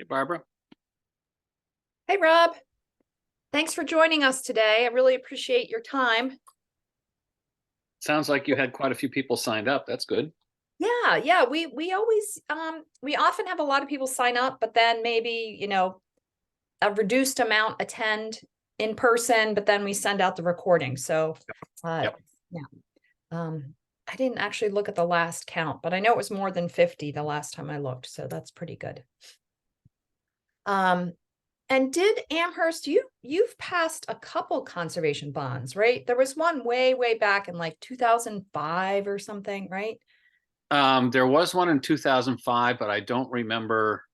Barbara. Hey, Rob. Thanks for joining us today. I really appreciate your time. Sounds like you had quite a few people signed up. That's good. Yeah. We always we often have a lot of people sign up, but then maybe, a reduced amount attend in person, but then we send out the recording. So Yep. yeah. I didn't actually look at the last count, but I know it was more than 50 the last time I looked, so that's pretty good. And did Amherst, you've passed a couple conservation bonds, right? There was one way back in like 2005 or something, right? There was one in 2005, but I don't remember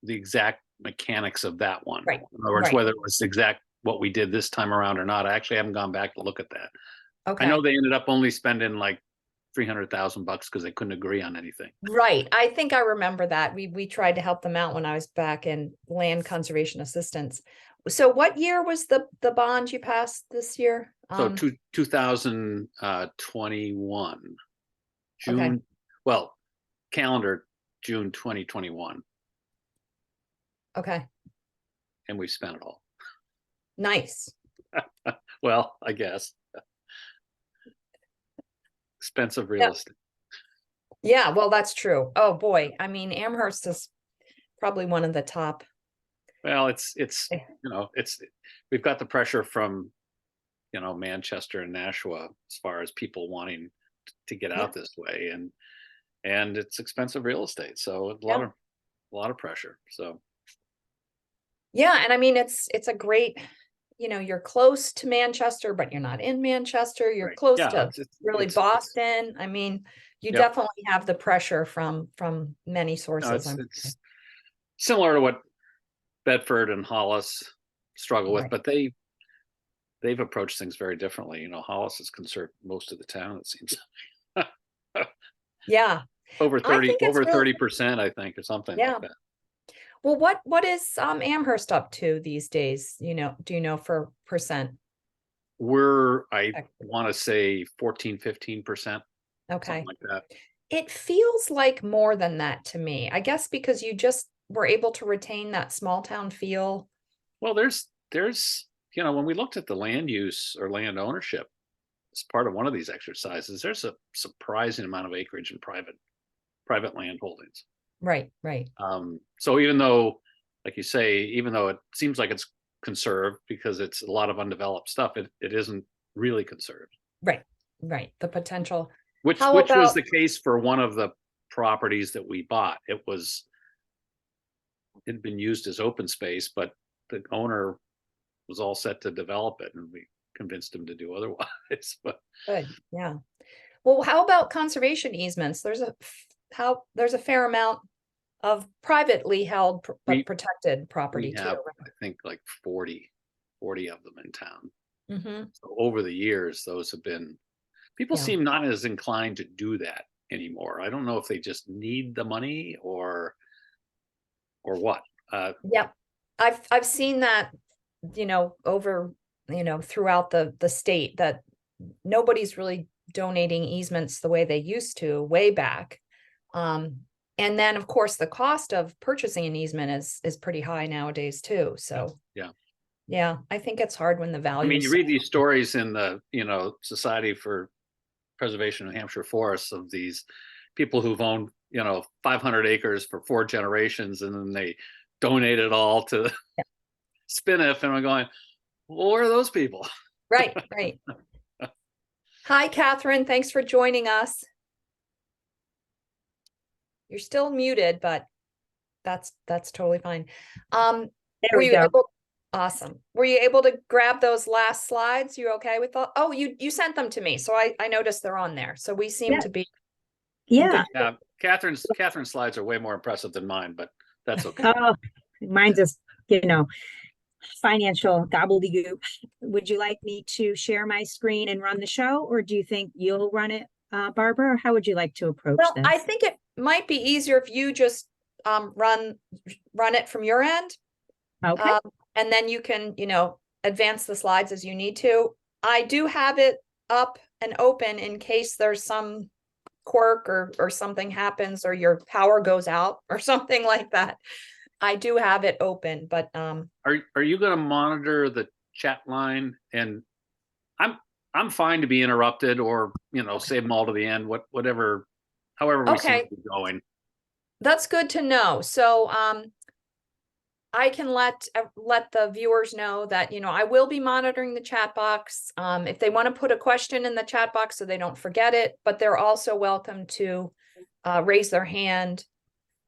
the exact mechanics of that one. Right. In other words, Right. whether it was exact what we did this time around or not. I actually haven't gone back to look at that. I know Okay. they ended up only spending like $300,000 because they couldn't agree on anything. Right. I think I remember that. We tried to help them out when I was back in land conservation assistance. So what year was the bond you passed this year? So 2021, Okay. June, well, calendar June 2021, Okay. and we spent it all. Nice. Well, I guess. Expensive real Yeah. estate. Yeah, well, that's true. Oh boy. I mean, Amherst is probably one of the top. Well, it's we've got the pressure from Manchester and Nashua as far as people wanting to get Yeah. out this way, and it's expensive real estate, so a Yeah. lot of pressure. So Yeah, and I mean it's a great, you're close to Manchester, but you're not in Manchester. You're right, close yeah, to really it's Boston. I mean, you yep. definitely have the pressure from many No, sources. it's similar to what Bedford and Hollis struggle with, Right. but they've approached things very differently. Hollis has conserved most of the town, it seems. Yeah. over I 30 think it's over really 30%, I think, or something like yeah. that. Well, what is Amherst up to these days? Do you know for percent? I want to say 14-15%, something Okay. like that. It feels like more than that to me. I guess because you just were able to retain that small town feel. Well, there's when we looked at the land use or land ownership as part of one of these exercises, there's a surprising amount of acreage in private land holdings. Right, right. So even though, like you say, even though it seems like it's conserved because it's a lot of undeveloped stuff, it isn't really conserved. Right, right. The potential. Which How was about the case for one of the properties that we bought. It had been used as open space, but the owner was all set to develop it, and we convinced him to do otherwise. But good? Yeah. Well, how about conservation easements? There's a fair amount of privately held but we protected property we too. have, I think, like 40 of them in town. Mm-hmm. So over the years, those have been, people Yeah. seem not as inclined to do that anymore. I don't know if they just need the money or what. Yep. I've seen that, over, throughout the state that nobody's really donating easements the way they used to way back. And then of course the cost of purchasing an easement is pretty high nowadays too. So Yeah. yeah, I think it's hard when the I value mean, is you so read these stories in the, Society for Preservation of Hampshire Forests of these people who've owned, 500 acres for 4 generations, and then they donate it all to Spiniff, and I'm going, well, where are those people? right, right. Hi, Katherine. Thanks for joining us. You're still muted, but that's totally fine. There Were we you go. able? Awesome. Were you able to grab those last slides? You okay with that? Oh, you sent them to me, so I noticed they're on there. So we seem Yeah. to be Yeah. Yeah, Catherine's slides are way more impressive than mine, but that's okay. Oh, mine's just, financial gobbledygook. Would you like me to share my screen and run the show, or do you think you'll run it, Barbara? Or how would you like to approach Well, this? I think it might be easier if you just run it from your end. Okay. And then you can, advance the slides as you need to. I do have it up and open in case there's some quirk or something happens, or your power goes out or something like that, I do have it open, but Are you going to monitor the chat line? And I'm fine to be interrupted, or save them all to the end. Whatever, however we seem okay, to be going. that's good to know. So I can let the viewers know that, I will be monitoring the chat box. If they want to put a question in the chat box so they don't forget it, but they're also welcome to raise their hand,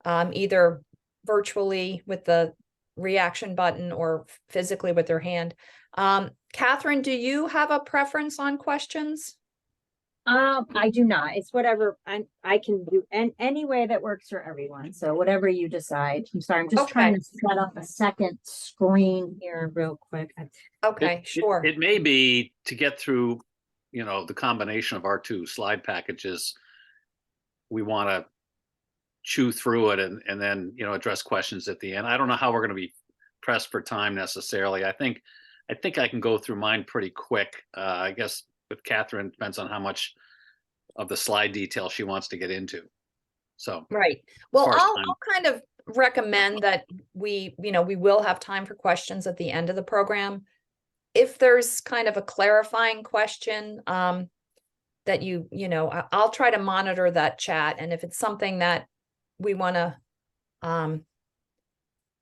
either virtually with the reaction button or physically with their hand. Katherine, do you have a preference on questions? I do not. It's whatever I can do, and any way that works for everyone. So whatever you decide. I'm sorry, I'm just trying Okay. to set up a second screen here real quick. Okay, sure. It may be to get through, the combination of our two slide packages. We want to chew through it and then, address questions at the end. I don't know how we're going to be pressed for time necessarily. I think I can go through mine pretty quick. I guess with Katherine, depends on how much of the slide detail she wants to get into. So, Right. Well, far as I'll time. kind of recommend that we will have time for questions at the end of the program. If there's kind of a clarifying question, that I'll try to monitor that chat. And if it's something that we want to,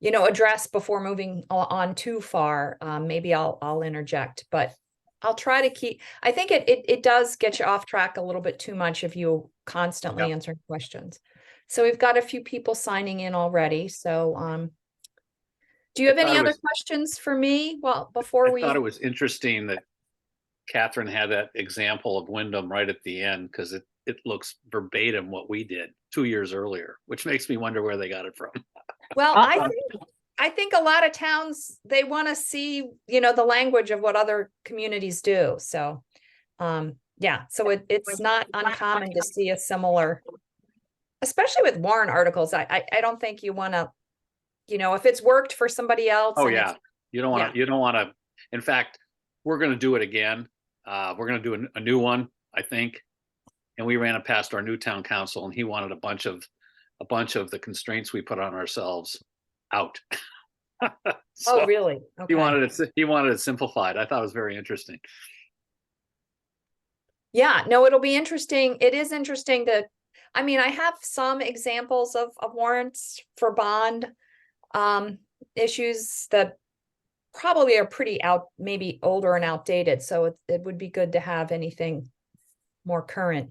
address before moving on too far, maybe I'll interject, but I'll try to keep, I think it does get you off track a little bit too much if you constantly Yeah. answering questions. So we've got a few people signing in already. So, do you have any other questions for me? Well, before I thought it we, was interesting that Katherine had that example of Wyndham right at the end, because it looks verbatim what we did 2 years earlier, which makes me wonder where they got it from. well, Uh-oh. I think a lot of towns, they want to see, the language of what other communities do. So, yeah, so it's not uncommon to see a similar, especially with warrant articles. I don't think you want to, if it's worked for somebody else. Oh and yeah, it's, you don't want to. You don't want to. In fact, we're going to do it again. We're going to do a new one, I think. And we ran it past our new town council, and he wanted a bunch of the constraints we put on ourselves out. oh, So really? he Okay. wanted it simplified. I thought it was very interesting. Yeah, no, it'll be interesting. It is interesting to, I mean, I have some examples of warrants for bond issues that probably are pretty maybe older and outdated. So it would be good to have anything more current.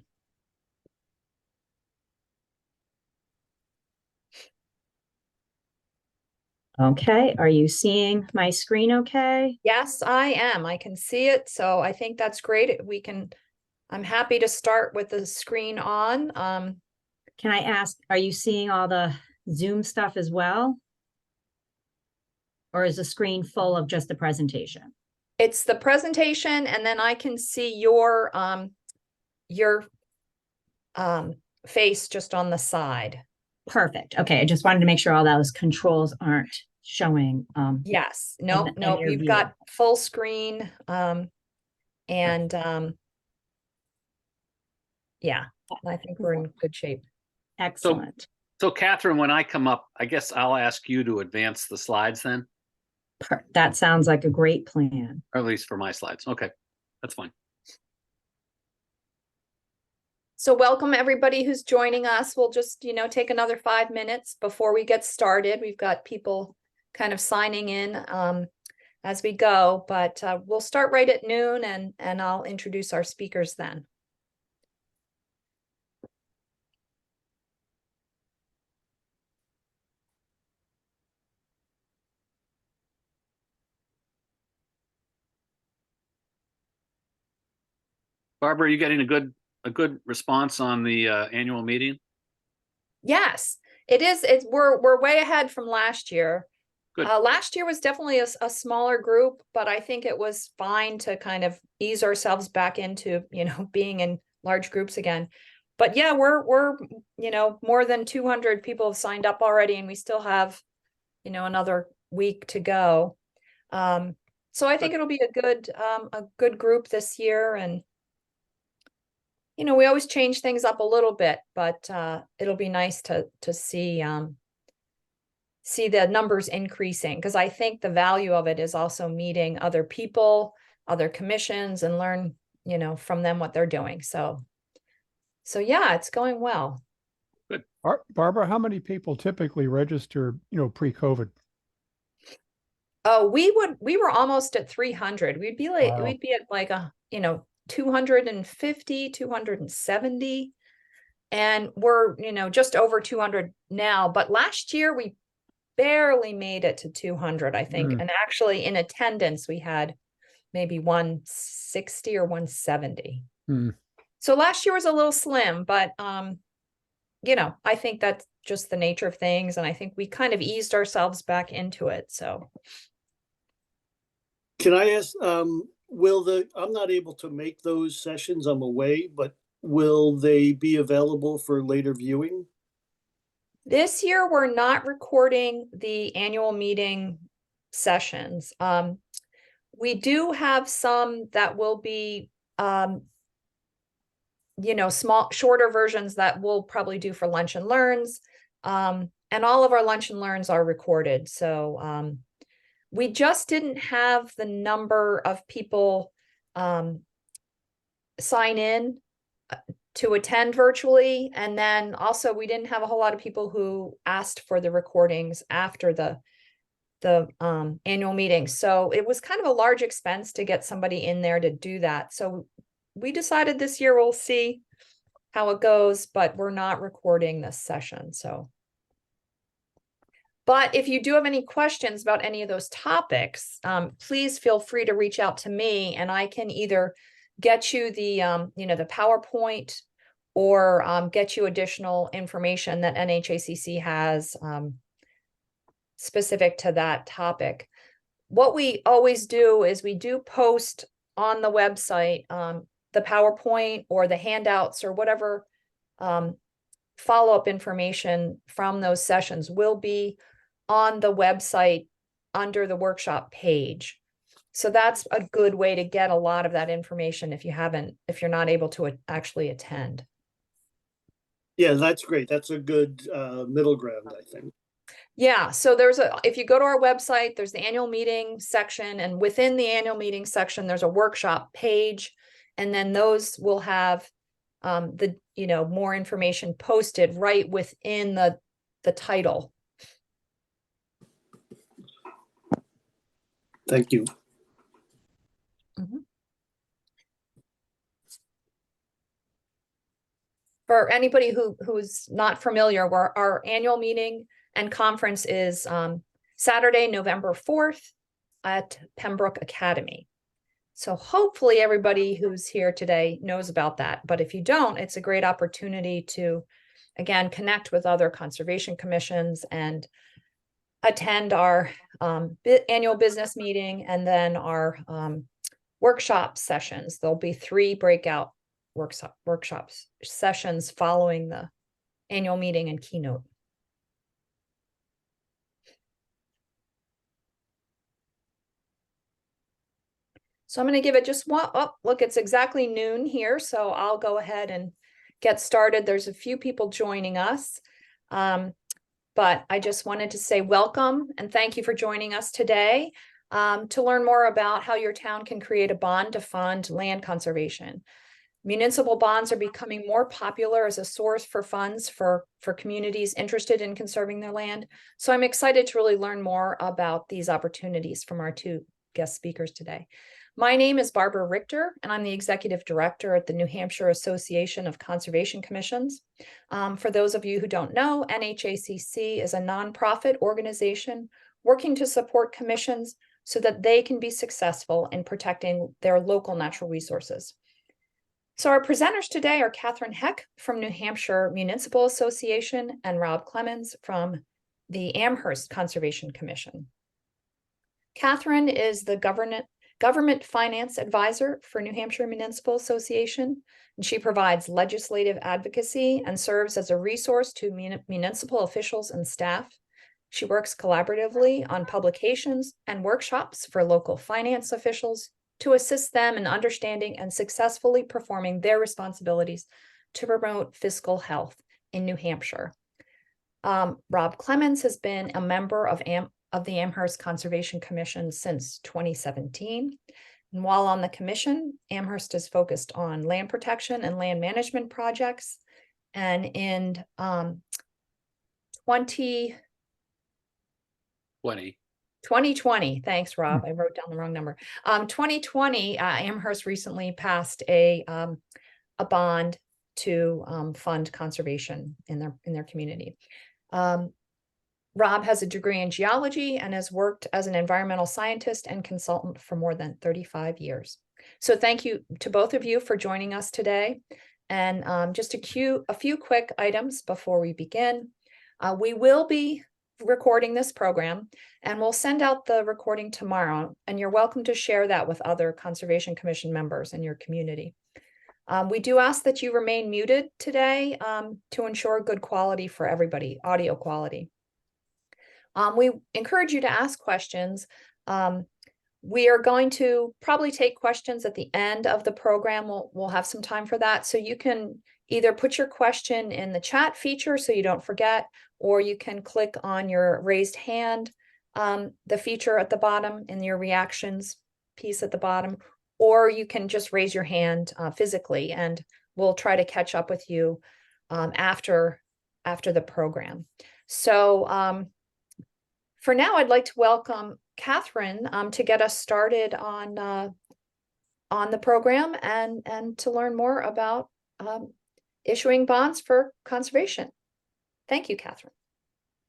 Okay, are you seeing my screen okay? Yes, I am. I can see it. So I think that's great. I'm happy to start with the screen on. Can I ask, are you seeing all the Zoom stuff as well? Or is the screen full of just the presentation? It's the presentation, and then I can see your face just on the side. Perfect. Okay, I just wanted to make sure all those controls aren't showing. Yes, no, in no, your you've view. got full screen. And yeah, I think we're in good shape. Excellent. So Katherine, when I come up, I guess I'll ask you to advance the slides then, That sounds like a great plan. or at least for my slides. Okay, that's fine. So welcome everybody who's joining us. We'll just, take another 5 minutes before we get started. We've got people kind of signing in as we go, but we'll start right at noon, and I'll introduce our speakers then. Barbara, are you getting a good response on the annual meeting? Yes, it is. We're way ahead from last year. Good. Last year was definitely a smaller group, but I think it was fine to kind of ease ourselves back into, being in large groups again. But yeah, we're more than 200 people have signed up already, and we still have, another week to go. So I think it'll be a good group this year, and we always change things up a little bit, but it'll be nice to see the numbers increasing, because I think the value of it is also meeting other people, other commissions, and learn, from them what they're doing. So yeah, it's going well. Barbara, how many people typically register, pre-COVID? Oh, we were almost at 300. We'd be Wow. at like 250, 270. And we're, just over 200 now. But last year we barely made it to 200, I think. And actually in attendance, we had maybe 160 or 170. So last year was a little slim, but, I think that's just the nature of things. And I think we kind of eased ourselves back into it. So. Can I ask, I'm not able to make those sessions, I'm away, but will they be available for later viewing? This year, we're not recording the annual meeting sessions. We do have some that will be, small, shorter versions that we'll probably do for lunch and learns. And all of our lunch and learns are recorded. So we just didn't have the number of people sign in to attend virtually. And then also we didn't have a whole lot of people who asked for the recordings after the annual meeting. So it was kind of a large expense to get somebody in there to do that. So we decided this year we'll see how it goes, but we're not recording this session. So, but if you do have any questions about any of those topics, please feel free to reach out to me, and I can either get you the the PowerPoint or get you additional information that NHACC has specific to that topic. What we always do is we do post on the website the PowerPoint or the handouts or whatever follow-up information from those sessions will be on the website under the workshop page. So that's a good way to get a lot of that information if you're not able to actually attend. Yeah, that's great. That's a good middle ground, I think. Yeah, so if you go to our website, there's the annual meeting section, and within the annual meeting section, there's a workshop page, and then those will have the more information posted right within the title. Thank you. For anybody who's not familiar, our annual meeting and conference is Saturday, November 4th at Pembroke Academy. So hopefully everybody who's here today knows about that. But if you don't, it's a great opportunity to, again, connect with other conservation commissions and attend our annual business meeting and then our workshop sessions. There'll be 3 breakout workshops sessions following the annual meeting and keynote. So I'm going to give it just one. Oh, look, it's exactly noon here. So I'll go ahead and get started. There's a few people joining us. But I just wanted to say welcome and thank you for joining us today to learn more about how your town can create a bond to fund land conservation. Municipal bonds are becoming more popular as a source for funds for communities interested in conserving their land. So I'm excited to really learn more about these opportunities from our 2 guest speakers today. My name is Barbara Richter, and I'm the Executive Director at the New Hampshire Association of Conservation Commissions. For those of you who don't know, NHACC is a nonprofit organization working to support commissions so that they can be successful in protecting their local natural resources. So our presenters today are Katherine Heck from New Hampshire Municipal Association and Rob Clemens from the Amherst Conservation Commission. Katherine is the Government Finance Advisor for New Hampshire Municipal Association, and she provides legislative advocacy and serves as a resource to municipal officials and staff. She works collaboratively on publications and workshops for local finance officials, to assist them in understanding and successfully performing their responsibilities to promote fiscal health in New Hampshire. Rob Clemens has been a member of the Amherst Conservation Commission since 2017. And while on the commission, Amherst is focused on land protection and land management projects. And in 2020, thanks, Rob. I wrote down the wrong number. 2020, Amherst recently passed a bond to fund conservation in their community. Rob has a degree in geology and has worked as an environmental scientist and consultant for more than 35 years. So thank you to both of you for joining us today. And just a few quick items before we begin. We will be recording this program and we'll send out the recording tomorrow, and you're welcome to share that with other Conservation Commission members in your community. We do ask that you remain muted today to ensure good quality for everybody, audio quality. We encourage you to ask questions. We are going to probably take questions at the end of the program. We'll have some time for that. So you can either put your question in the chat feature so you don't forget, or you can click on your raised hand, the feature at the bottom in your reactions piece at the bottom, or you can just raise your hand physically, and we'll try to catch up with you after the program. So for now, I'd like to welcome Katherine to get us started on the program and to learn more about issuing bonds for conservation. Thank you, Katherine.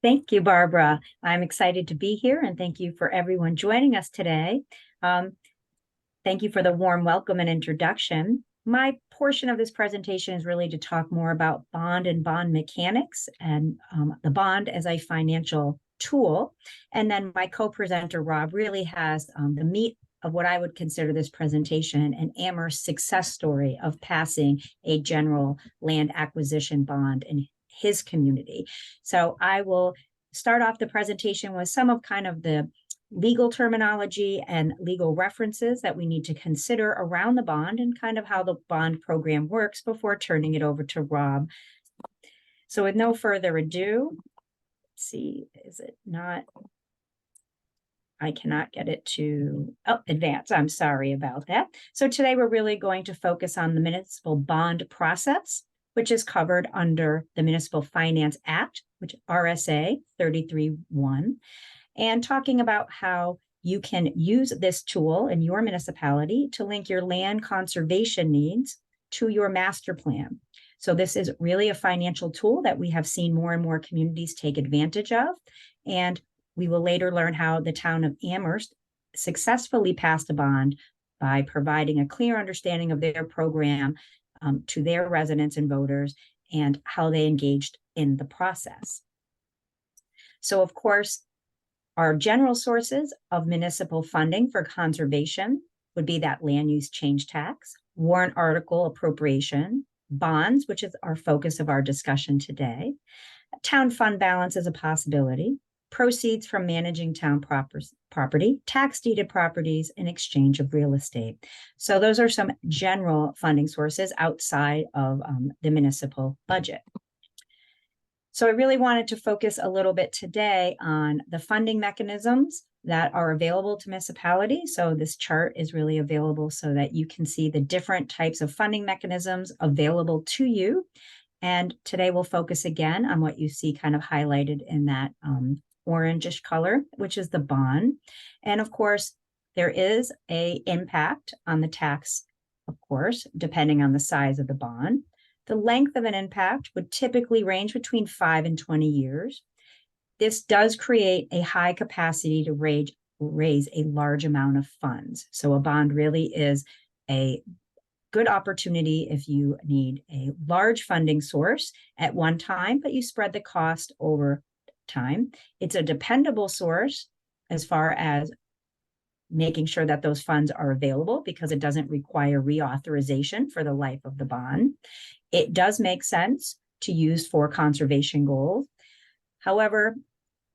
Thank you, Barbara. I'm excited to be here, and thank you for everyone joining us today. Thank you for the warm welcome and introduction. My portion of this presentation is really to talk more about bond and bond mechanics and the bond as a financial tool. And then my co-presenter, Rob, really has the meat of what I would consider this presentation an Amherst success story of passing a general land acquisition bond in his community. So I will start off the presentation with some of kind of the legal terminology and legal references that we need to consider around the bond and kind of how the bond program works before turning it over to Rob. So with no further ado, let's see, is it not? I cannot get it to advance. I'm sorry about that. So today we're really going to focus on the municipal bond process, which is covered under the Municipal Finance Act, which RSA 33(1), and talking about how you can use this tool in your municipality to link your land conservation needs to your master plan. So this is really a financial tool that we have seen more and more communities take advantage of. And we will later learn how the town of Amherst successfully passed a bond by providing a clear understanding of their program to their residents and voters and how they engaged in the process. So of course, our general sources of municipal funding for conservation would be that land use change tax, warrant article appropriation, bonds, which is our focus of our discussion today. Town fund balance is a possibility. Proceeds from managing town property, tax deeded properties in exchange of real estate. So those are some general funding sources outside of the municipal budget. So I really wanted to focus a little bit today on the funding mechanisms that are available to municipalities. So this chart is really available so that you can see the different types of funding mechanisms available to you. And today we'll focus again on what you see kind of highlighted in that orangish color, which is the bond. And of course, there is an impact on the tax, of course, depending on the size of the bond. The length of an impact would typically range between 5 and 20 years. This does create a high capacity to raise a large amount of funds. So a bond really is a good opportunity if you need a large funding source at one time, but you spread the cost over time. It's a dependable source as far as making sure that those funds are available because it doesn't require reauthorization for the life of the bond. It does make sense to use for conservation goals. However,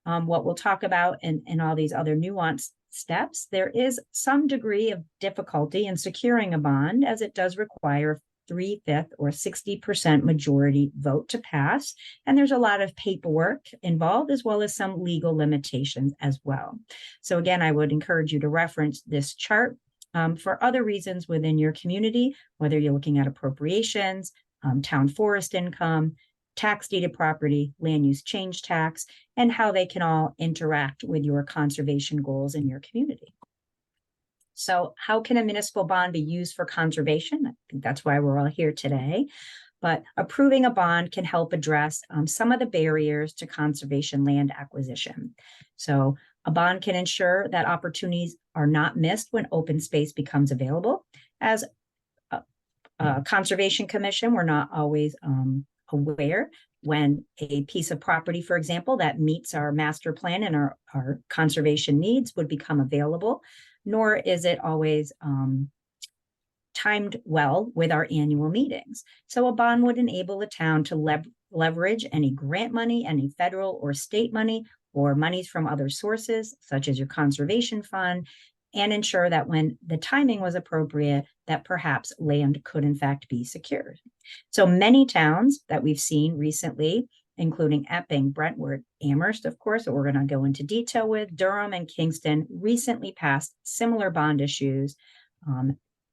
what we'll talk about and all these other nuanced steps, there is some degree of difficulty in securing a bond, as it does require 3/5 or 60% majority vote to pass. And there's a lot of paperwork involved, as well as some legal limitations as well. So again, I would encourage you to reference this chart for other reasons within your community, whether you're looking at appropriations, town forest income, tax deeded property, land use change tax, and how they can all interact with your conservation goals in your community. So how can a municipal bond be used for conservation? I think that's why we're all here today. But approving a bond can help address some of the barriers to conservation land acquisition. So a bond can ensure that opportunities are not missed when open space becomes available. As a Conservation Commission, we're not always aware when a piece of property, for example, that meets our master plan and our conservation needs would become available, nor is it always timed well with our annual meetings. So a bond would enable the town to leverage any grant money, any federal or state money, or monies from other sources, such as your conservation fund, and ensure that when the timing was appropriate, that perhaps land could in fact be secured. So many towns that we've seen recently, including Epping, Brentwood, Amherst, of course, that we're going to go into detail with, Durham and Kingston, recently passed similar bond issues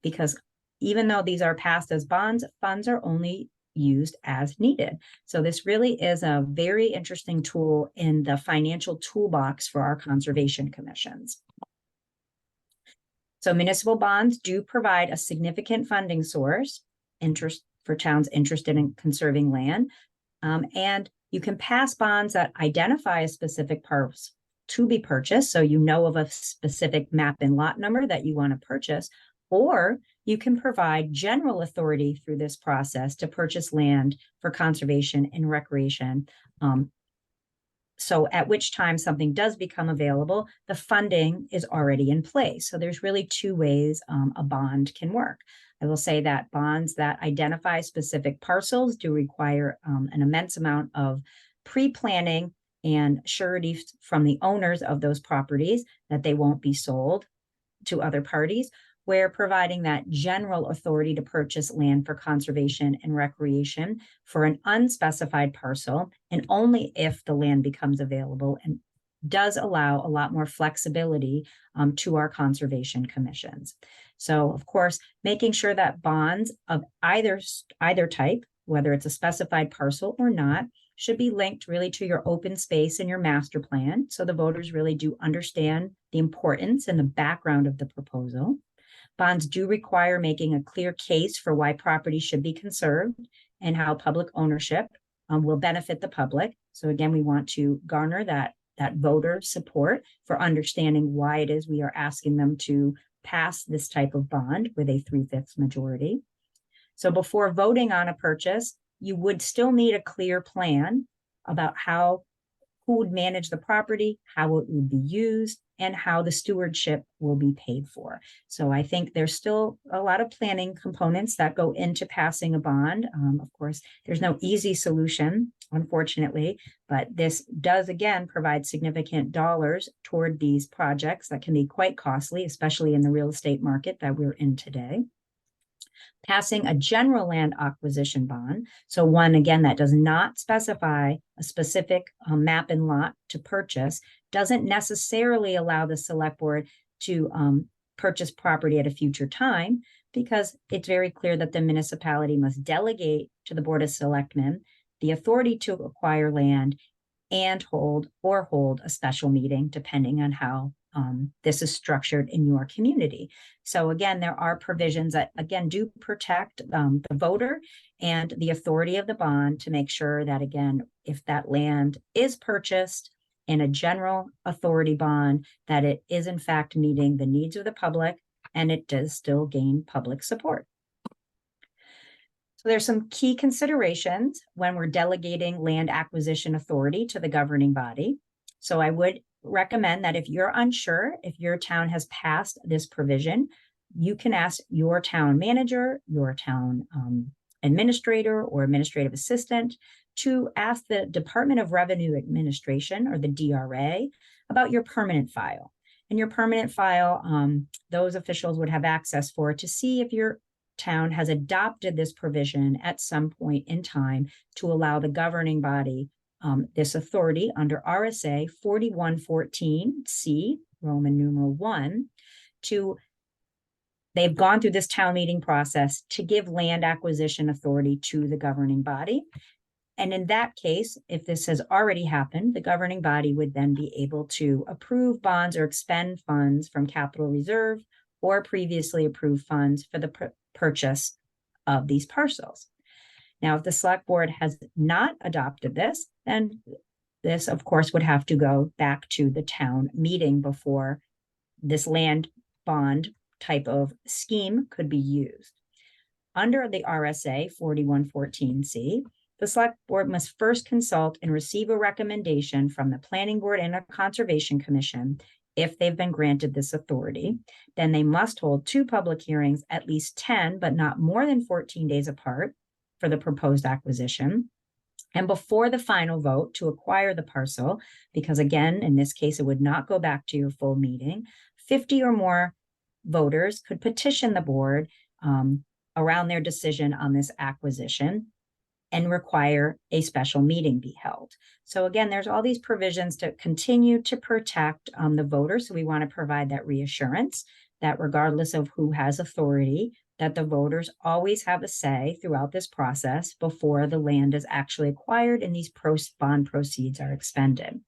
because even though these are passed as bonds, funds are only used as needed. So this really is a very interesting tool in the financial toolbox for our conservation commissions. So municipal bonds do provide a significant funding source for towns interested in conserving land. And you can pass bonds that identify a specific parcel to be purchased. So you know of a specific map and lot number that you want to purchase, or you can provide general authority through this process to purchase land for conservation and recreation. So at which time something does become available, the funding is already in place. So there's really two ways a bond can work. I will say that bonds that identify specific parcels do require an immense amount of pre-planning and surety from the owners of those properties that they won't be sold to other parties, where providing that general authority to purchase land for conservation and recreation for an unspecified parcel, and only if the land becomes available, and does allow a lot more flexibility to our conservation commissions. So of course, making sure that bonds of either type, whether it's a specified parcel or not, should be linked really to your open space and your master plan. So the voters really do understand the importance and the background of the proposal. Bonds do require making a clear case for why property should be conserved and how public ownership will benefit the public. So again, we want to garner that voter support for understanding why it is we are asking them to pass this type of bond with a 3/5 majority. So before voting on a purchase, you would still need a clear plan about who would manage the property, how it would be used, and how the stewardship will be paid for. So I think there's still a lot of planning components that go into passing a bond. Of course, there's no easy solution, unfortunately, but this does again provide significant dollars toward these projects that can be quite costly, especially in the real estate market that we're in today. Passing a general land acquisition bond, so one again that does not specify a specific map and lot to purchase, doesn't necessarily allow the select board to purchase property at a future time, because it's very clear that the municipality must delegate to the Board of Selectmen the authority to acquire land and hold a special meeting, depending on how this is structured in your community. So again, there are provisions that again do protect the voter and the authority of the bond to make sure that again, if that land is purchased in a general authority bond, that it is in fact meeting the needs of the public and it does still gain public support. So there's some key considerations when we're delegating land acquisition authority to the governing body. So I would recommend that if you're unsure if your town has passed this provision, you can ask your town manager, your town administrator or administrative assistant to ask the Department of Revenue Administration, or the DRA, about your permanent file. And your permanent file, those officials would have access for to see if your town has adopted this provision at some point in time to allow the governing body this authority under RSA 4114C, Roman numeral 1, they've gone through this town meeting process to give land acquisition authority to the governing body. And in that case, if this has already happened, the governing body would then be able to approve bonds or expend funds from capital reserve or previously approved funds for the purchase of these parcels. Now, if the select board has not adopted this, then this, of course, would have to go back to the town meeting before this land bond type of scheme could be used. Under the RSA 4114C, the select board must first consult and receive a recommendation from the planning board and a conservation commission if they've been granted this authority. Then they must hold 2 public hearings, at least 10, but not more than 14 days apart for the proposed acquisition. And before the final vote to acquire the parcel, because again, in this case, it would not go back to your full meeting, 50 or more voters could petition the board around their decision on this acquisition and require a special meeting be held. So again, there's all these provisions to continue to protect the voters. So we want to provide that reassurance that regardless of who has authority, that the voters always have a say throughout this process before the land is actually acquired and these bond proceeds are expended.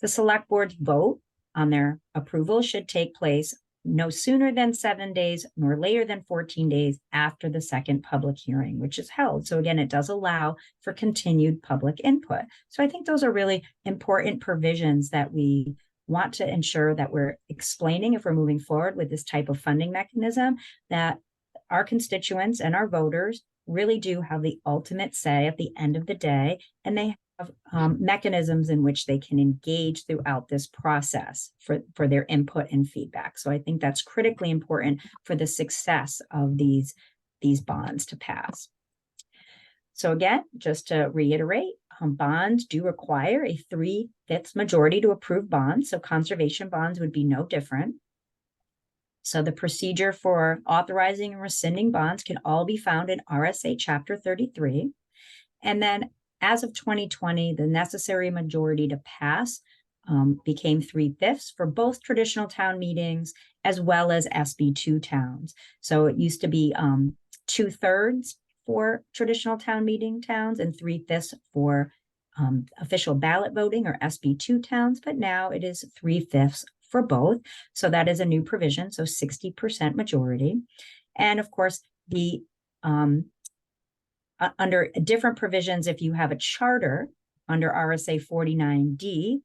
The select board's vote on their approval should take place no sooner than 7 days nor later than 14 days after the second public hearing, which is held. So again, it does allow for continued public input. So I think those are really important provisions that we want to ensure that we're explaining if we're moving forward with this type of funding mechanism, that our constituents and our voters really do have the ultimate say at the end of the day, and they have mechanisms in which they can engage throughout this process for their input and feedback. So I think that's critically important for the success of these bonds to pass. So again, just to reiterate, bonds do require a 3/5 majority to approve bonds. So conservation bonds would be no different. So the procedure for authorizing and rescinding bonds can all be found in RSA Chapter 33. And then as of 2020, the necessary majority to pass became 3/5 for both traditional town meetings as well as SB2 towns. So it used to be 2/3 for traditional town meeting towns and 3/5 for official ballot voting or SB2 towns, but now it is 3/5 for both. So that is a new provision, so 60% majority. And of course, the under different provisions, if you have a charter under RSA 49D,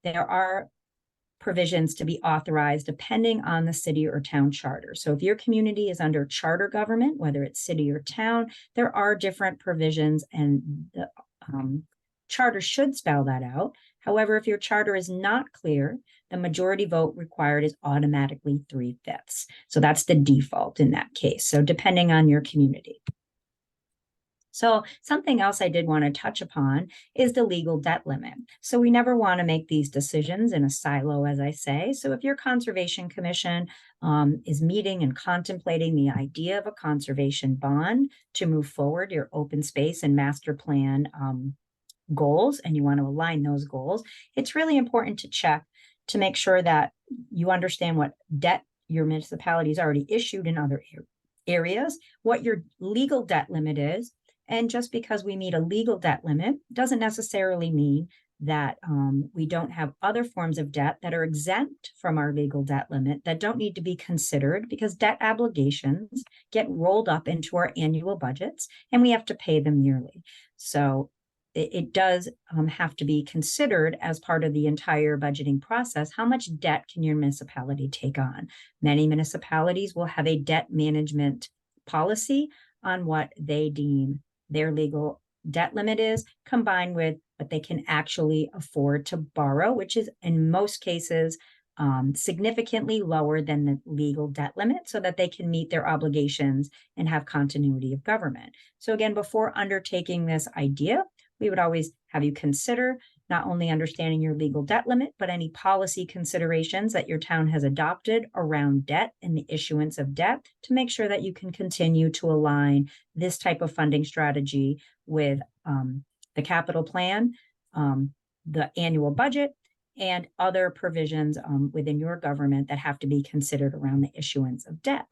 there are provisions to be authorized depending on the city or town charter. So if your community is under charter government, whether it's city or town, there are different provisions and the charter should spell that out. However, if your charter is not clear, the majority vote required is automatically 3/5. So that's the default in that case. So depending on your community. So something else I did want to touch upon is the legal debt limit. So we never want to make these decisions in a silo, as I say. So if your conservation commission is meeting and contemplating the idea of a conservation bond to move forward your open space and master plan goals, and you want to align those goals, it's really important to check to make sure that you understand what debt your municipality has already issued in other areas, what your legal debt limit is. And just because we meet a legal debt limit doesn't necessarily mean that we don't have other forms of debt that are exempt from our legal debt limit that don't need to be considered, because debt obligations get rolled up into our annual budgets and we have to pay them yearly. So it does have to be considered as part of the entire budgeting process. How much debt can your municipality take on? Many municipalities will have a debt management policy on what they deem their legal debt limit is, combined with what they can actually afford to borrow, which is in most cases significantly lower than the legal debt limit, so that they can meet their obligations and have continuity of government. So again, before undertaking this idea, we would always have you consider not only understanding your legal debt limit, but any policy considerations that your town has adopted around debt and the issuance of debt to make sure that you can continue to align this type of funding strategy with the capital plan, the annual budget, and other provisions within your government that have to be considered around the issuance of debt.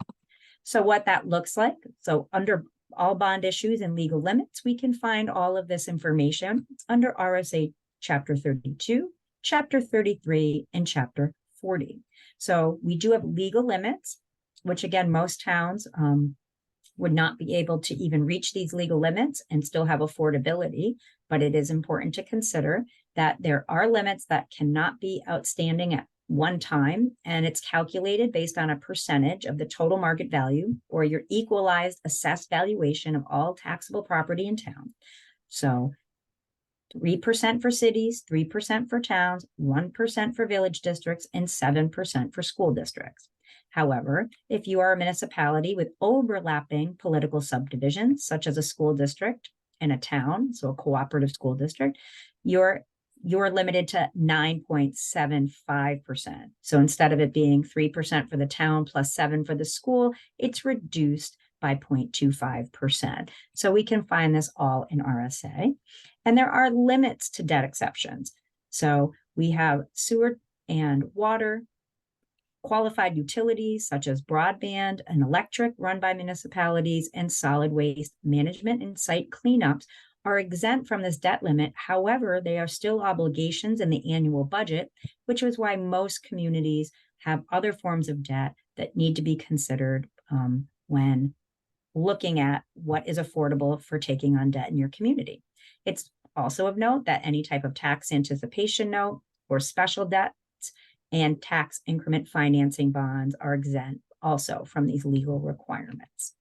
So what that looks like, so under all bond issues and legal limits, we can find all of this information under RSA Chapter 32, Chapter 33, and Chapter 40. So we do have legal limits, which again, most towns would not be able to even reach these legal limits and still have affordability, but it is important to consider that there are limits that cannot be outstanding at one time, and it's calculated based on a percentage of the total market value or your equalized assessed valuation of all taxable property in town. So 3% for cities, 3% for towns, 1% for village districts, and 7% for school districts. However, if you are a municipality with overlapping political subdivisions, such as a school district and a town, so a cooperative school district, you're limited to 9.75%. So instead of it being 3% for the town plus 7 for the school, it's reduced by 0.25%. So we can find this all in RSA. And there are limits to debt exceptions. So we have sewer and water, qualified utilities such as broadband and electric run by municipalities, and solid waste management and site cleanups are exempt from this debt limit. However, they are still obligations in the annual budget, which is why most communities have other forms of debt that need to be considered when looking at what is affordable for taking on debt in your community. It's also of note that any type of tax anticipation note or special debts and tax increment financing bonds are exempt also from these legal requirements.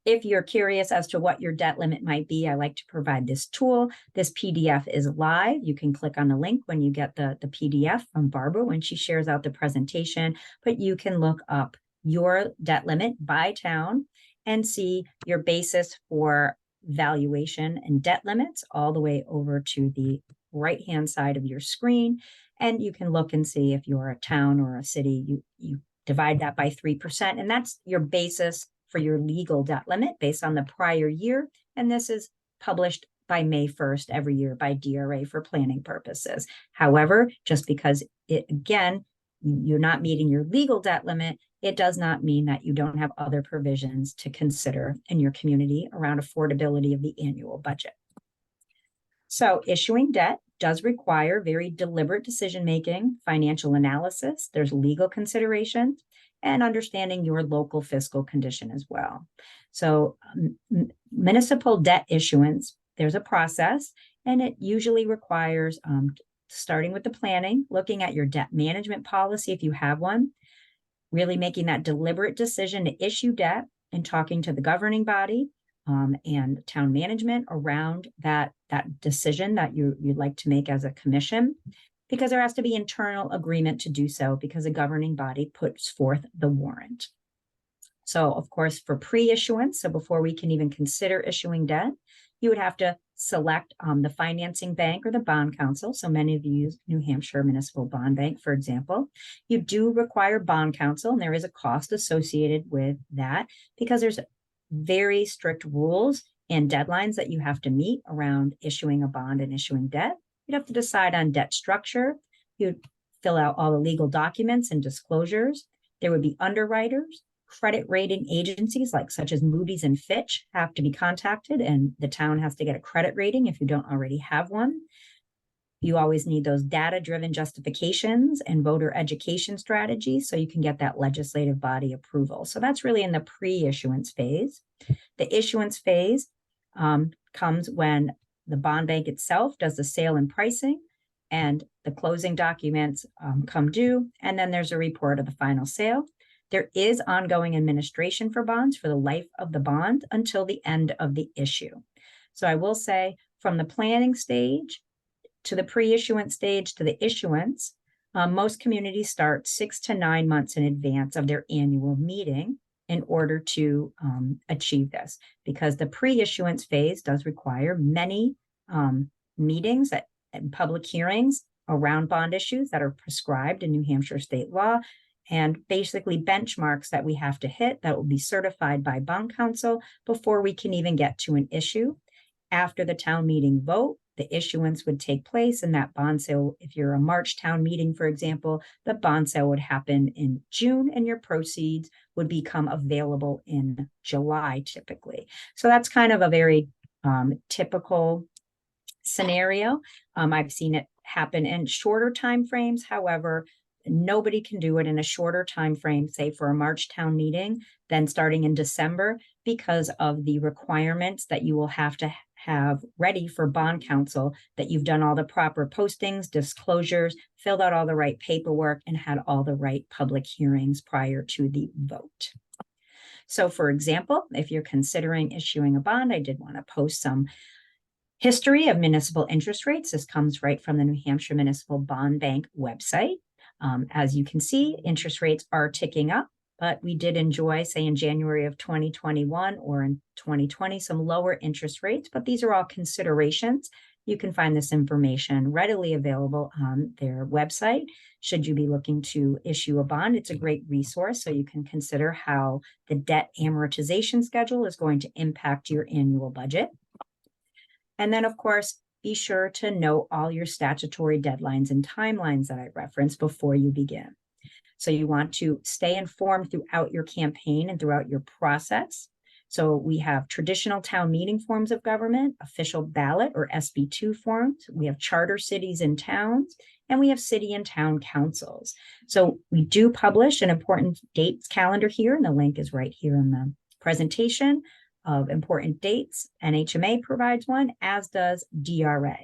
If you're curious as to what your debt limit might be, I like to provide this tool. This PDF is live. You can click on the link when you get the PDF from Barbara when she shares out the presentation, but you can look up your debt limit by town and see your basis for valuation and debt limits all the way over to the right-hand side of your screen. And you can look and see if you're a town or a city, you divide that by 3%, and that's your basis for your legal debt limit based on the prior year. And this is published by May 1st every year by DRA for planning purposes. However, just because you're not meeting your legal debt limit, it does not mean that you don't have other provisions to consider in your community around affordability of the annual budget. So issuing debt does require very deliberate decision-making, financial analysis, there's legal considerations, and understanding your local fiscal condition as well. So municipal debt issuance, there's a process, and it usually requires starting with the planning, looking at your debt management policy if you have one, really making that deliberate decision to issue debt and talking to the governing body and town management around that decision that you'd like to make as a commission, because there has to be internal agreement to do so because a governing body puts forth the warrant. So of course, for pre-issuance, so before we can even consider issuing debt, you would have to select the financing bank or the bond council. So many of you use New Hampshire Municipal Bond Bank, for example. You do require bond council, and there is a cost associated with that because there's very strict rules and deadlines that you have to meet around issuing a bond and issuing debt. You'd have to decide on debt structure. You'd fill out all the legal documents and disclosures. There would be underwriters. Credit rating agencies such as Moody's and Fitch have to be contacted, and the town has to get a credit rating if you don't already have one. You always need those data-driven justifications and voter education strategies so you can get that legislative body approval. So that's really in the pre-issuance phase. The issuance phase comes when the bond bank itself does the sale and pricing, and the closing documents come due, and then there's a report of the final sale. There is ongoing administration for bonds for the life of the bond until the end of the issue. So I will say from the planning stage to the pre-issuance stage to the issuance, most communities start 6 to 9 months in advance of their annual meeting in order to achieve this, because the pre-issuance phase does require many meetings and public hearings around bond issues that are prescribed in New Hampshire state law, and basically benchmarks that we have to hit that will be certified by bond counsel before we can even get to an issue. After the town meeting vote, the issuance would take place, and that bond sale, if you're a March town meeting, for example, the bond sale would happen in June and your proceeds would become available in July typically. So that's kind of a very typical scenario. I've seen it happen in shorter timeframes. However, nobody can do it in a shorter time frame, say for a March town meeting, than starting in December, because of the requirements that you will have to have ready for bond counsel, that you've done all the proper postings, disclosures, filled out all the right paperwork, and had all the right public hearings prior to the vote. So for example, if you're considering issuing a bond, I did want to post some history of municipal interest rates. This comes right from the New Hampshire Municipal Bond Bank website. As you can see, interest rates are ticking up, but we did enjoy, say in January of 2021 or in 2020, some lower interest rates, but these are all considerations. You can find this information readily available on their website. Should you be looking to issue a bond, it's a great resource, so you can consider how the debt amortization schedule is going to impact your annual budget. And then, of course, be sure to note all your statutory deadlines and timelines that I referenced before you begin. So you want to stay informed throughout your campaign and throughout your process. So we have traditional town meeting forms of government, official ballot or SB2 forms. We have charter cities and towns, and we have city and town councils. So we do publish an important dates calendar here, and the link is right here in the presentation of important dates. NHMA provides one, as does DRA.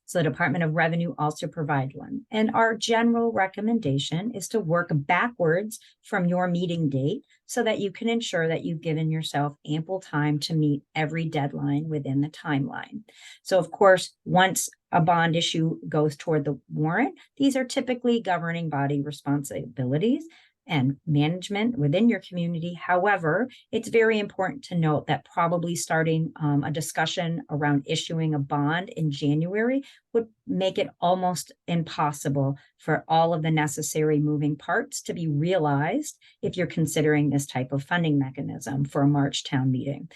So the Department of Revenue also provides one. And our general recommendation is to work backwards from your meeting date so that you can ensure that you've given yourself ample time to meet every deadline within the timeline. So of course, once a bond issue goes toward the warrant, these are typically governing body responsibilities and management within your community. However, it's very important to note that probably starting a discussion around issuing a bond in January would make it almost impossible for all of the necessary moving parts to be realized if you're considering this type of funding mechanism for a March town meeting.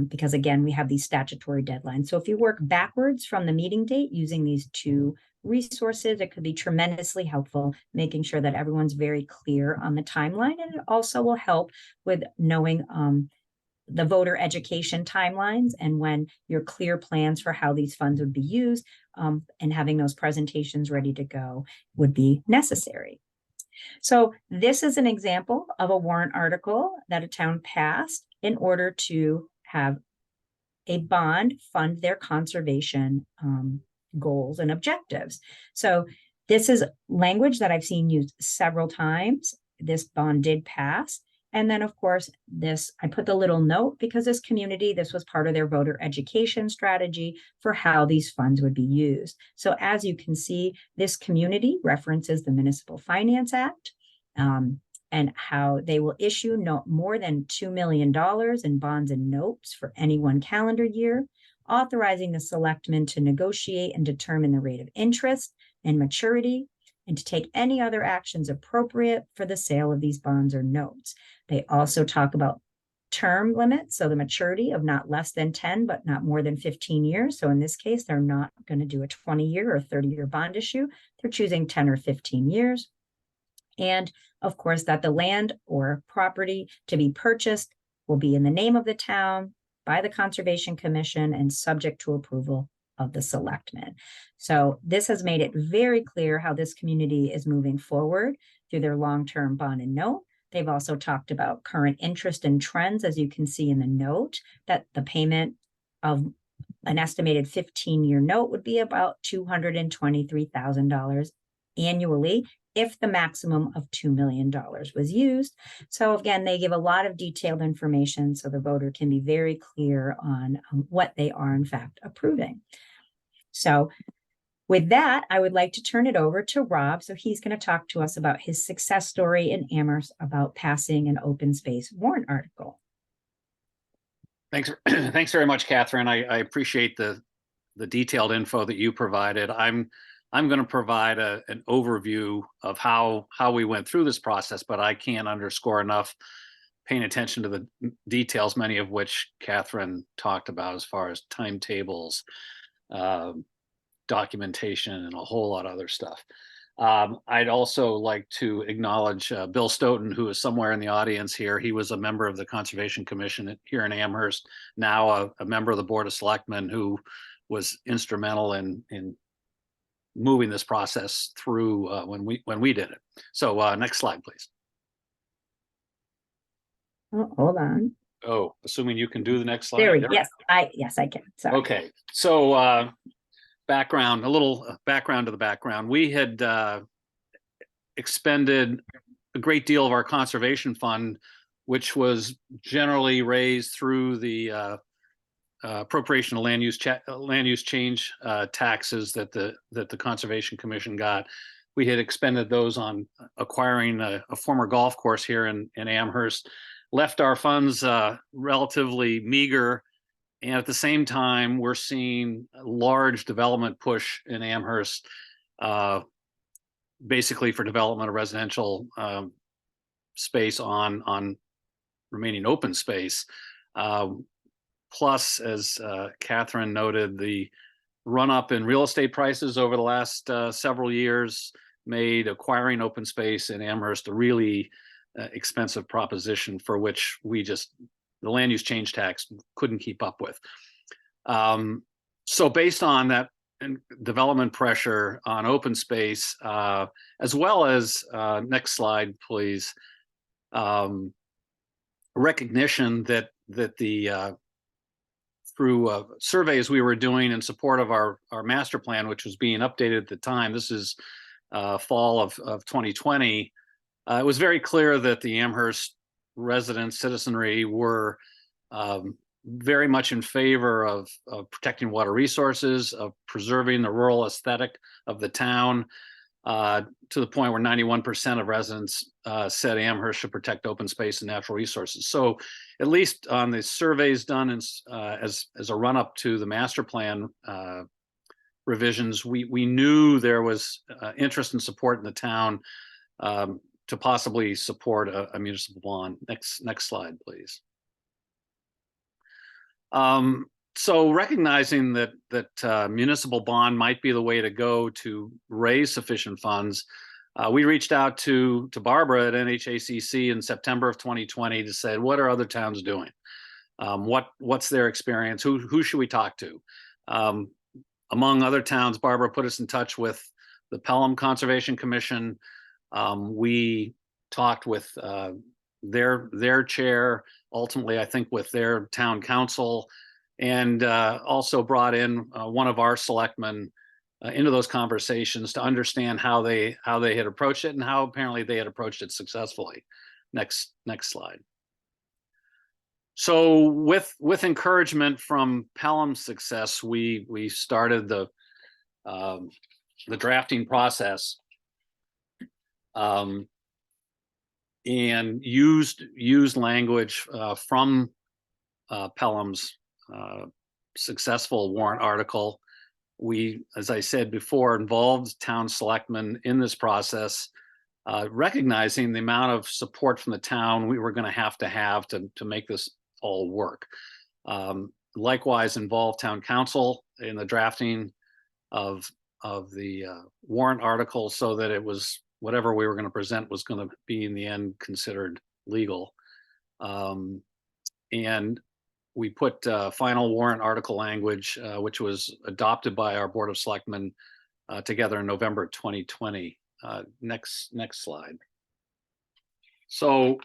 Because again, we have these statutory deadlines. So if you work backwards from the meeting date using these two resources, it could be tremendously helpful, making sure that everyone's very clear on the timeline. And it also will help with knowing the voter education timelines and when your clear plans for how these funds would be used, and having those presentations ready to go would be necessary. So this is an example of a warrant article that a town passed in order to have a bond fund their conservation goals and objectives. So this is language that I've seen used several times. This bond did pass. And then, of course, this, I put the little note because this community, this was part of their voter education strategy for how these funds would be used. So as you can see, this community references the Municipal Finance Act, and how they will issue no more than $2 million in bonds and notes for any one calendar year, authorizing the selectmen to negotiate and determine the rate of interest and maturity, and to take any other actions appropriate for the sale of these bonds or notes. They also talk about term limits, so the maturity of not less than 10, but not more than 15 years. So in this case, they're not going to do a 20-year or 30-year bond issue. They're choosing 10 or 15 years. And of course, that the land or property to be purchased will be in the name of the town, by the Conservation Commission, and subject to approval of the selectmen. So this has made it very clear how this community is moving forward through their long-term bond and note. They've also talked about current interest and trends, as you can see in the note, that the payment of an estimated 15-year note would be about $223,000 annually if the maximum of $2 million was used. So again, they give a lot of detailed information so the voter can be very clear on what they are in fact approving. So with that, I would like to turn it over to Rob. So he's going to talk to us about his success story in Amherst about passing an open space warrant article. Thanks very much, Catherine. I appreciate the detailed info that you provided. I'm going to provide an overview of how we went through this process, but I can't underscore enough paying attention to the details, many of which Katherine talked about, as far as timetables, documentation, and a whole lot of other stuff. I'd also like to acknowledge Bill Stoughton, who is somewhere in the audience here. He was a member of the Conservation Commission here in Amherst, now a member of the Board of Selectmen, who was instrumental in moving this process through when we did it. So next slide, please. Oh, hold on. Oh, assuming you can do the next slide. There we go. Yes, I can. Sorry. Okay, so background, a little background to the background. We had expended a great deal of our conservation fund, which was generally raised through the appropriation of land use change taxes that the Conservation Commission got. We had expended those on acquiring a former golf course here in Amherst, left our funds relatively meager. And at the same time, we're seeing a large development push in Amherst, basically for development of residential space on remaining open space. Plus, as Katherine noted, the run up in real estate prices over the last several years made acquiring open space in Amherst a really expensive proposition, for which the land use change tax couldn't keep up with. So based on that development pressure on open space, as well as, next slide, please, recognition that the through surveys we were doing in support of our master plan, which was being updated at the time, this is fall of 2020, it was very clear that the Amherst residents, citizenry, were very much in favor of protecting water resources, of preserving the rural aesthetic of the town, to the point where 91% of residents said Amherst should protect open space and natural resources. So at least on the surveys done as a run-up to the master plan revisions, we knew there was interest and support in the town to possibly support a municipal bond. Next slide, please. So recognizing that municipal bond might be the way to go to raise sufficient funds, we reached out to Barbara at NHACC in September of 2020 to say, what are other towns doing? What's their experience? Who should we talk to? Among other towns, Barbara put us in touch with the Pelham Conservation Commission. We talked with their chair, ultimately, I think, with their town council, and also brought in one of our selectmen into those conversations to understand how they had approached it and how apparently they had approached it successfully. Next slide. So with encouragement from Pelham's success, we started the drafting process, and used language from Pelham's successful warrant article. We, as I said before, involved town selectmen in this process, recognizing the amount of support from the town we were going to have to make this all work. Likewise, involved town council in the drafting of the warrant article, so that it was, whatever we were going to present was going to be in the end considered legal. And we put final warrant article language, which was adopted by our Board of Selectmen together in November 2020. Next slide. So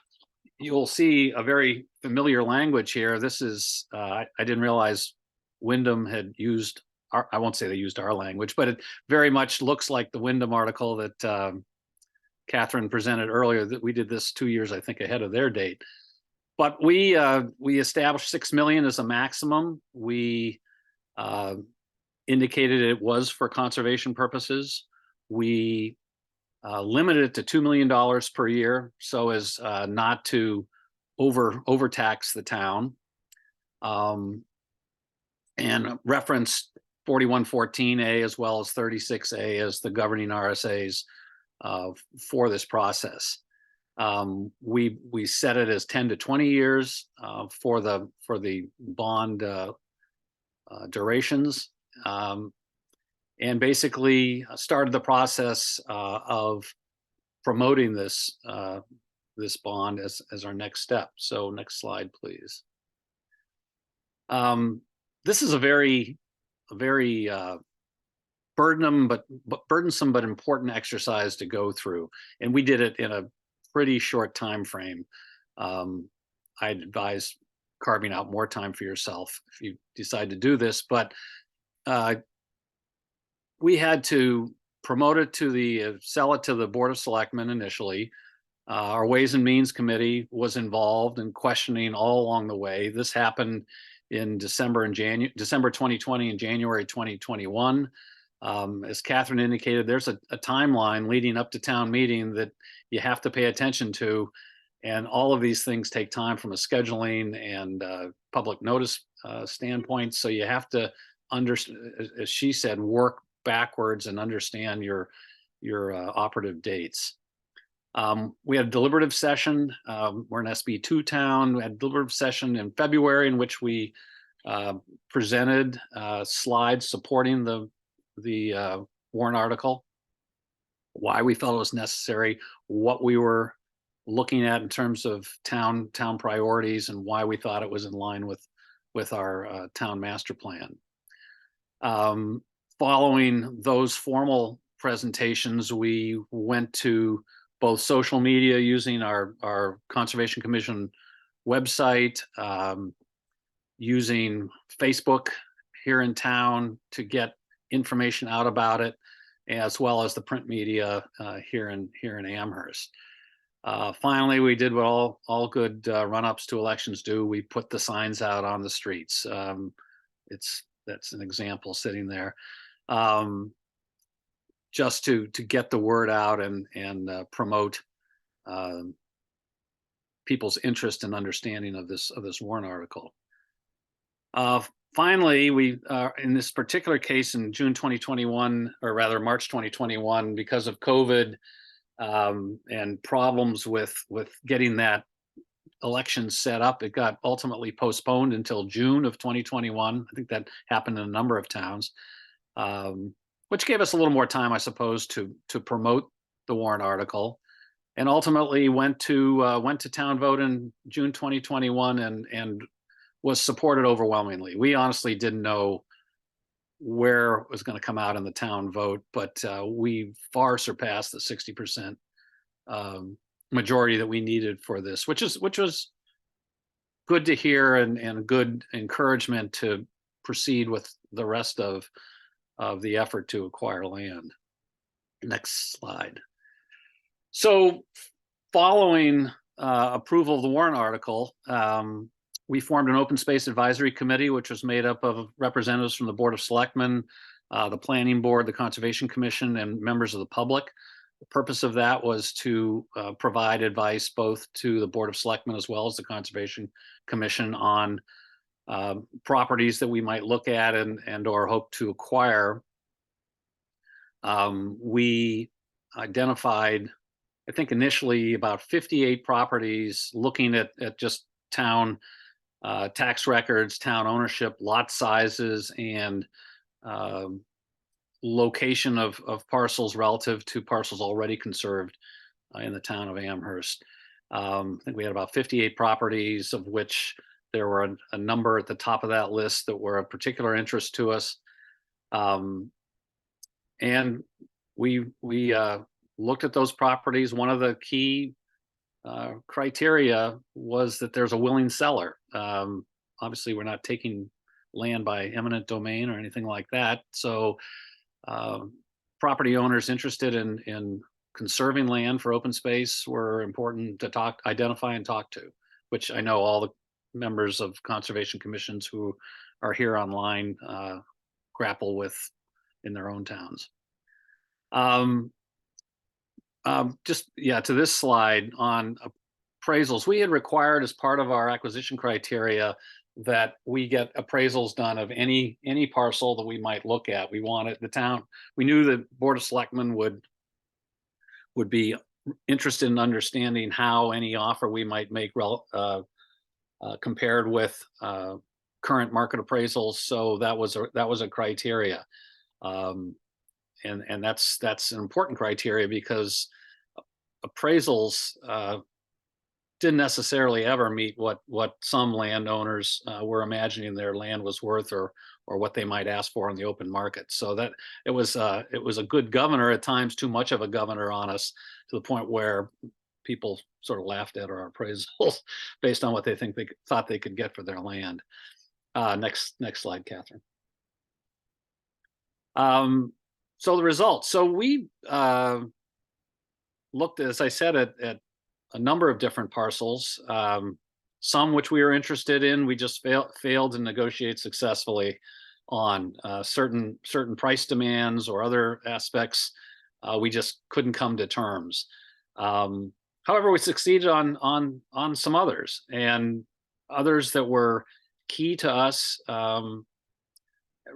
you'll see a very familiar language here. This is, I didn't realize Wyndham had used I won't say they used our language, but it very much looks like the Wyndham article that Katherine presented earlier. That we did this 2 years, I think, ahead of their date. But we established 6 million as a maximum. We indicated it was for conservation purposes. We limited it to $2 million per year, so as not to overtax the town, and referenced 4114A as well as 36A as the governing RSAs for this process. We set it as 10 to 20 years for the bond durations, and basically started the process of promoting this this bond as our next step. So next slide, please. This is a very burdensome but important exercise to go through, and we did it in a pretty short time frame. I'd advise carving out more time for yourself if you decide to do this, but we had to promote it to sell it to the Board of Selectmen initially. Our Ways and Means Committee was involved in questioning all along the way. This happened in December 2020 and January 2021. As Katherine indicated, there's a timeline leading up to town meeting that you have to pay attention to. And all of these things take time from a scheduling and public notice standpoint. So you have to, as she said, work backwards and understand your operative dates. We had a deliberative session. We're an SB2 town. We had a deliberative session in February in which we presented slides supporting the warrant article, why we felt it was necessary, what we were looking at in terms of town priorities, and why we thought it was in line with our town master plan. Following those formal presentations, we went to both social media using our Conservation Commission website, using Facebook here in town to get information out about it, as well as the print media here in Amherst. Finally, we did what all good run-ups to elections do. We put the signs out on the streets. That's an example sitting there, just to get the word out and promote people's interest and understanding of this warrant article. Finally, we in this particular case in June 2021, or rather March 2021, because of COVID and problems with getting that election set up, it got ultimately postponed until June of 2021. I think that happened in a number of towns, which gave us a little more time, I suppose, to promote the warrant article, and ultimately went to town vote in June 2021 and was supported overwhelmingly. We honestly didn't know where it was going to come out in the town vote, but we far surpassed the 60% majority that we needed for this, which was good to hear and good encouragement to proceed with the rest of the effort to acquire land. Next slide. So following approval of the warrant article, we formed an open space advisory committee, which was made up of representatives from the Board of Selectmen, the Planning Board, the Conservation Commission, and members of the public. The purpose of that was to provide advice both to the Board of Selectmen as well as the Conservation Commission on properties that we might look at and or hope to acquire. We identified, I think initially, about 58 properties, looking at just town tax records, town ownership, lot sizes, and location of parcels relative to parcels already conserved in the town of Amherst. I think we had about 58 properties, of which there were a number at the top of that list that were of particular interest to us. And we looked at those properties. One of the key criteria was that there's a willing seller. Obviously, we're not taking land by eminent domain or anything like that. So property owners interested in conserving land for open space were important to identify and talk to, which I know all the members of conservation commissions who are here online grapple with in their own towns. To this slide on appraisals, we had required as part of our acquisition criteria that we get appraisals done of any parcel that we might look at. We wanted the town, we knew the Board of Selectmen would be interested in understanding how any offer we might make compared with current market appraisals. So that was a criteria, and that's an important criteria, because appraisals didn't necessarily ever meet what some landowners were imagining their land was worth, or what they might ask for in the open market. So that it was a good governor, at times too much of a governor on us, to the point where people sort of laughed at our appraisals based on what they thought they could get for their land. Next slide, Catherine. So the results. So we looked, as I said, at a number of different parcels, some which we were interested in. We just failed to negotiate successfully on certain price demands or other aspects. We just couldn't come to terms. However, we succeeded on some others, and others that were key to us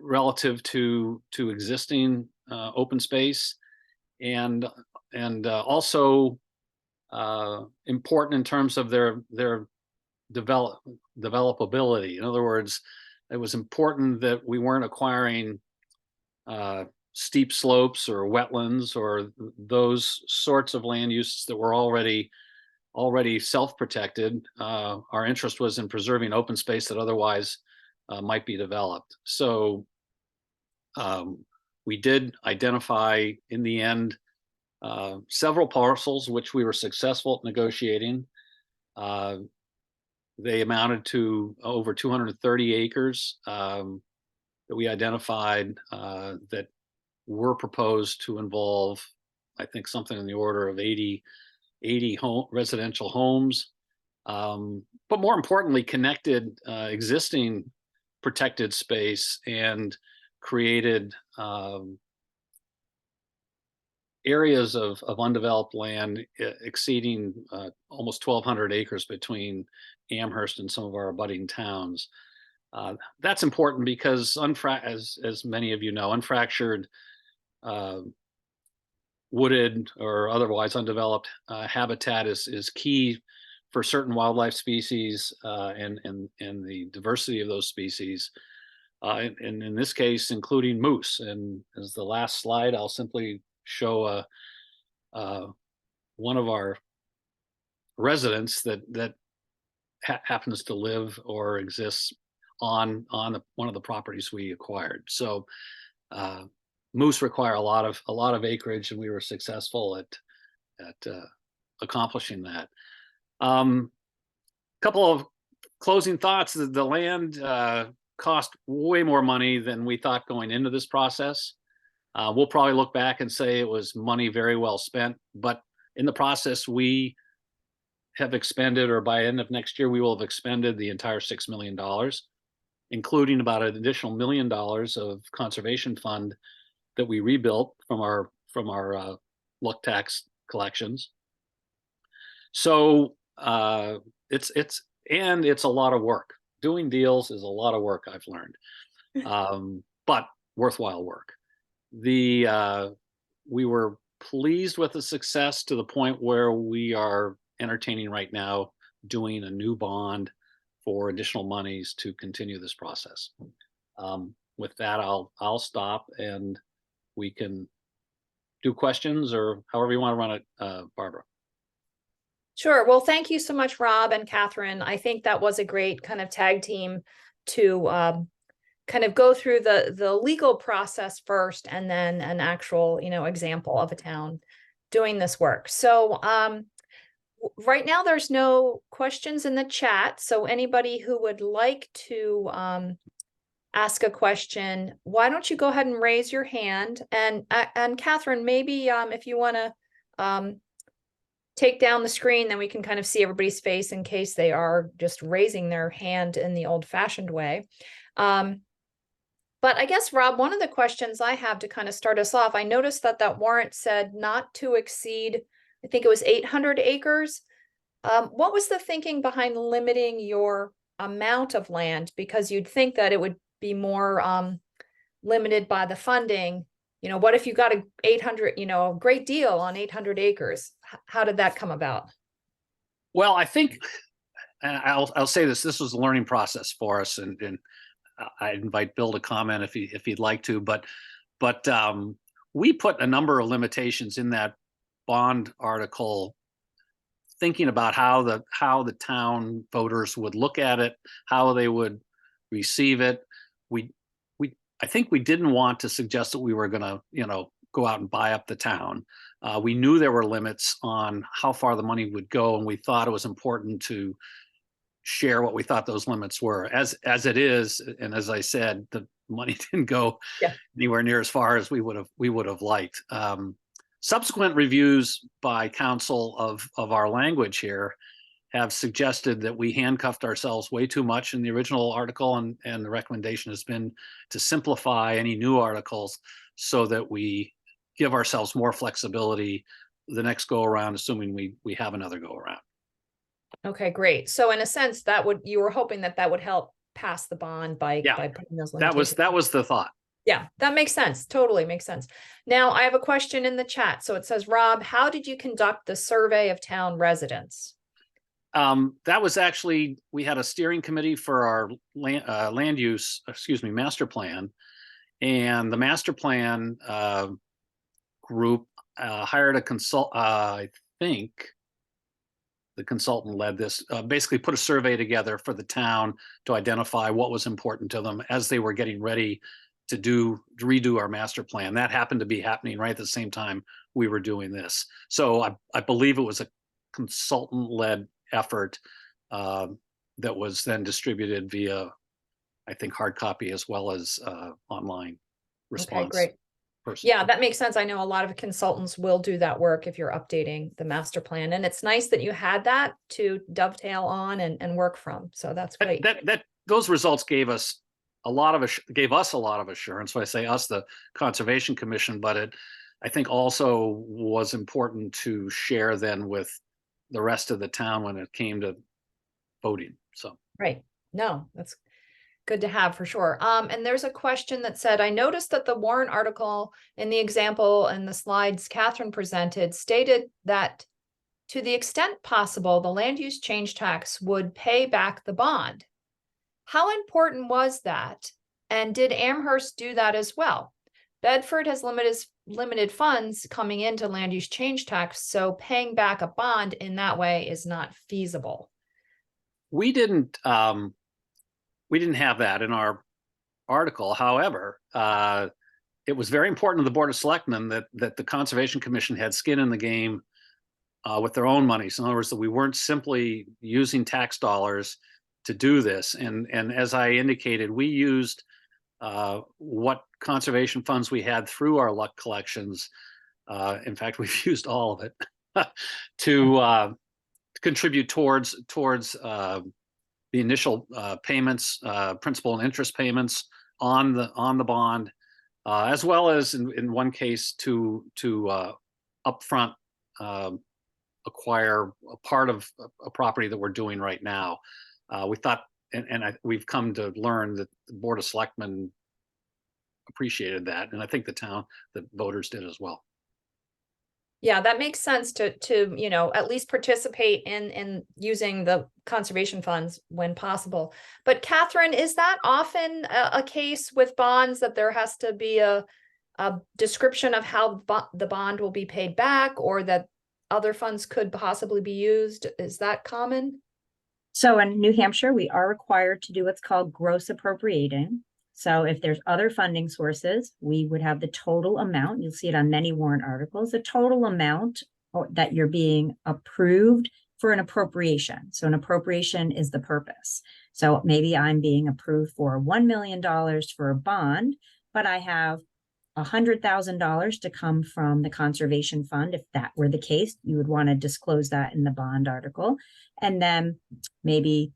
relative to existing open space, and also important in terms of their developability. In other words, it was important that we weren't acquiring steep slopes or wetlands or those sorts of land uses that were already self-protected. Our interest was in preserving open space that otherwise might be developed. So we did identify, in the end, several parcels which we were successful at negotiating. They amounted to over 230 acres that we identified that were proposed to involve, I think, something in the order of 80 residential homes, but more importantly, connected existing protected space and created areas of undeveloped land exceeding almost 1,200 acres between Amherst and some of our abutting towns. That's important because, as many of you know, unfractured wooded or otherwise undeveloped habitat is key for certain wildlife species and the diversity of those species, and in this case, including moose. And as the last slide, I'll simply show one of our residents that happens to live or exists on one of the properties we acquired. So moose require a lot of acreage, and we were successful at accomplishing that. Couple of closing thoughts. The land cost way more money than we thought going into this process. We'll probably look back and say it was money very well spent, but in the process, we have expended, or by end of next year, we will have expended the entire $6 million, including about an additional $1 million of conservation fund that we rebuilt from our luck tax collections. So it's a lot of work. Doing deals is a lot of work, I've learned, but worthwhile work. We were pleased with the success to the point where we are entertaining right now doing a new bond for additional monies to continue this process. With that, I'll stop, and we can do questions or however you want to run it, Barbara. Sure. Well, thank you so much, Rob and Catherine. I think that was a great kind of tag team to kind of go through the legal process first, and then an actual, example of a town doing this work. So right now there's no questions in the chat. So anybody who would like to ask a question, why don't you go ahead and raise your hand? And Catherine, maybe if you want to take down the screen, then we can kind of see everybody's face in case they are just raising their hand in the old-fashioned way. But I guess, Rob, one of the questions I have to kind of start us off, I noticed that warrant said not to exceed, I think it was 800 acres. What was the thinking behind limiting your amount of land? Because you'd think that it would be more limited by the funding. You know, what if you got a 800, you know, a great deal on 800 acres? How did that come about? Well, I think, and I'll say this was a learning process for us, and I invite Bill to comment if he'd like to, but we put a number of limitations in that bond article, thinking about how the town voters would look at it, how they would receive it. I think we didn't want to suggest that we were going to, you know, go out and buy up the town. We knew there were limits on how far the money would go, and we thought it was important to share what we thought those limits were. As it is, and as I said, the money didn't go anywhere near as far as we would have liked. Subsequent reviews by council of our language here have suggested that we handcuffed ourselves way too much in the original article, and the recommendation has been to simplify any new articles so that we give ourselves more flexibility the next go around, assuming we have another go around. Okay, great. So in a sense, you were hoping that would help pass the bond by putting those limitations. That was the thought. Yeah, that makes sense. Totally makes sense. Now I have a question in the chat. So it says, Rob, how did you conduct the survey of town residents? That was actually, we had a steering committee for our land use, master plan. And the master plan group hired a I think the consultant led this, basically put a survey together for the town to identify what was important to them as they were getting ready to redo our master plan. That happened to be happening right at the same time we were doing this. So I believe it was a consultant-led effort that was then distributed via, I think, hard copy as well as online response. Okay, great. Person. Yeah, that makes sense. I know a lot of consultants will do that work if you're updating the master plan. And it's nice that you had that to dovetail on and work from. So that's great. Those results gave us a lot of assurance. When I say us, the Conservation Commission, but I think also was important to share then with the rest of the town when it came to voting. So right. No, that's good to have for sure. And there's a question that said, I noticed that the warrant article in the example and the slides Katherine presented stated that to the extent possible, the land use change tax would pay back the bond. How important was that? And did Amherst do that as well? Bedford has limited funds coming into land use change tax, so paying back a bond in that way is not feasible. We didn't have that in our article. However, it was very important to the Board of Selectmen that the Conservation Commission had skin in the game with their own money. So in other words, that we weren't simply using tax dollars to do this. And as I indicated, we used what conservation funds we had through our luck collections. In fact, we've used all of it to contribute towards the initial payments, principal and interest payments on the bond, as well as in one case to upfront acquire a part of a property that we're doing right now. We thought, we've come to learn that the Board of Selectmen appreciated that, and I think the voters did as well. Yeah, that makes sense to you know, at least participate in using the conservation funds when possible. But Katherine, is that often a case with bonds that there has to be a description of how the bond will be paid back, or that other funds could possibly be used? Is that common? So in New Hampshire, we are required to do what's called gross appropriating. So if there's other funding sources, we would have the total amount. You'll see it on many warrant articles, the total amount that you're being approved for an appropriation. So an appropriation is the purpose. So maybe I'm being approved for $1 million for a bond, but I have $100,000 to come from the conservation fund. If that were the case, you would want to disclose that in the bond article. And then maybe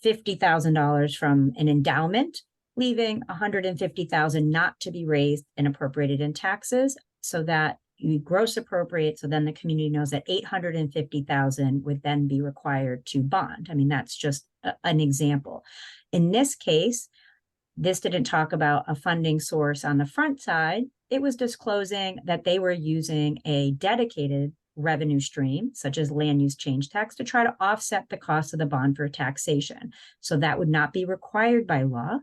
$50,000 from an endowment, leaving $150,000 not to be raised and appropriated in taxes, so that you gross appropriate, so then the community knows that 850,000 would then be required to bond. I mean, that's just an example. In this case, this didn't talk about a funding source on the front side. It was disclosing that they were using a dedicated revenue stream, such as land use change tax, to try to offset the cost of the bond for taxation. So that would not be required by law.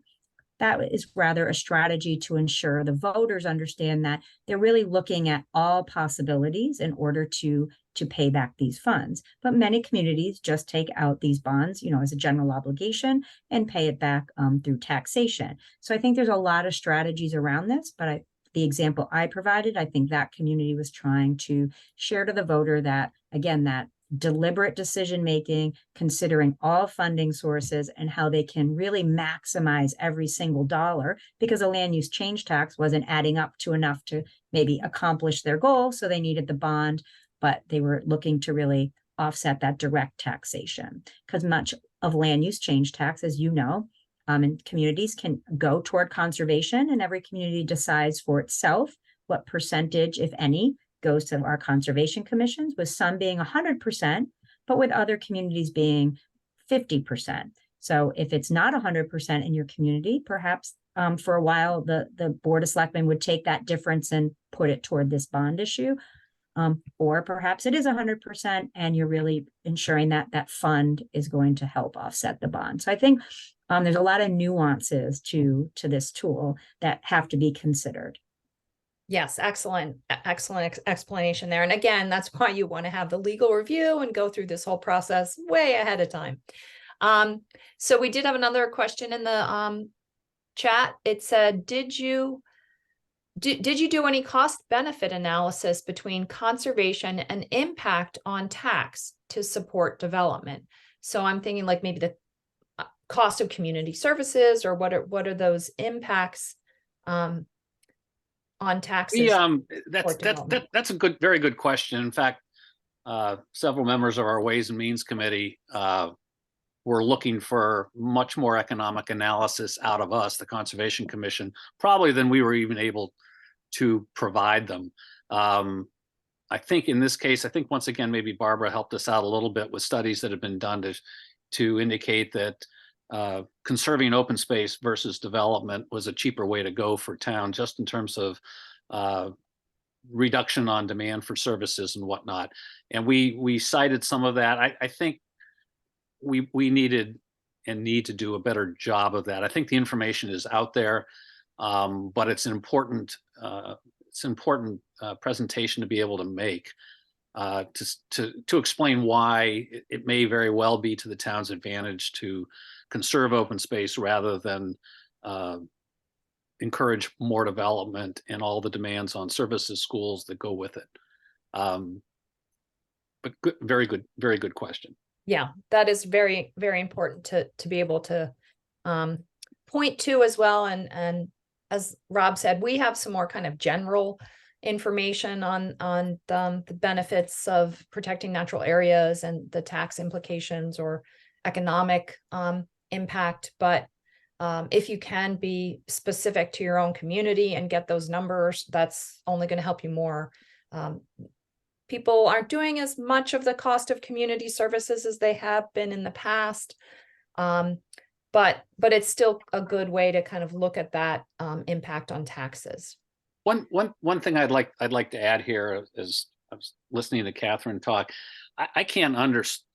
That is rather a strategy to ensure the voters understand that they're really looking at all possibilities in order to pay back these funds. But many communities just take out these bonds, as a general obligation and pay it back through taxation. So I think there's a lot of strategies around this, but the example I provided, I think that community was trying to share to the voter that, again, that deliberate decision-making, considering all funding sources and how they can really maximize every single dollar, because a land use change tax wasn't adding up to enough to maybe accomplish their goal. So they needed the bond, but they were looking to really offset that direct taxation, because much of land use change tax, as you know, and communities can go toward conservation, and every community decides for itself what percentage, if any, goes to our conservation commissions, with some being 100%, but with other communities being 50%. So if it's not 100% in your community, perhaps for a while, the Board of Selectmen would take that difference and put it toward this bond issue. Or perhaps it is 100% and you're really ensuring that that fund is going to help offset the bond. So I think there's a lot of nuances to this tool that have to be considered. Yes, excellent explanation there. And again, that's why you want to have the legal review and go through this whole process way ahead of time. So we did have another question in the chat. It said, did you do any cost benefit analysis between conservation and impact on tax to support development? So I'm thinking like maybe the cost of community services, or what are those impacts on taxes? That's a very good question. In fact, several members of our Ways and Means Committee were looking for much more economic analysis out of us, the Conservation Commission, probably than we were even able to provide them. I think in this case, once again, maybe Barbara helped us out a little bit with studies that have been done to indicate that conserving open space versus development was a cheaper way to go for town, just in terms of reduction on demand for services and whatnot. And we cited some of that. I think we needed and need to do a better job of that. I think the information is out there, but it's an important presentation to be able to make, to explain why it may very well be to the town's advantage to conserve open space rather than encourage more development and all the demands on services, schools that go with it. But good, very good question. Yeah, that is very, very important to be able to point to as well. And as Rob said, we have some more kind of general information on the benefits of protecting natural areas and the tax implications or economic impact. But if you can be specific to your own community and get those numbers, that's only going to help you more. People aren't doing as much of the cost of community services as they have been in the past. But it's still a good way to kind of look at that impact on taxes. One thing I'd like to add here is, I was listening to Katherine talk. I can't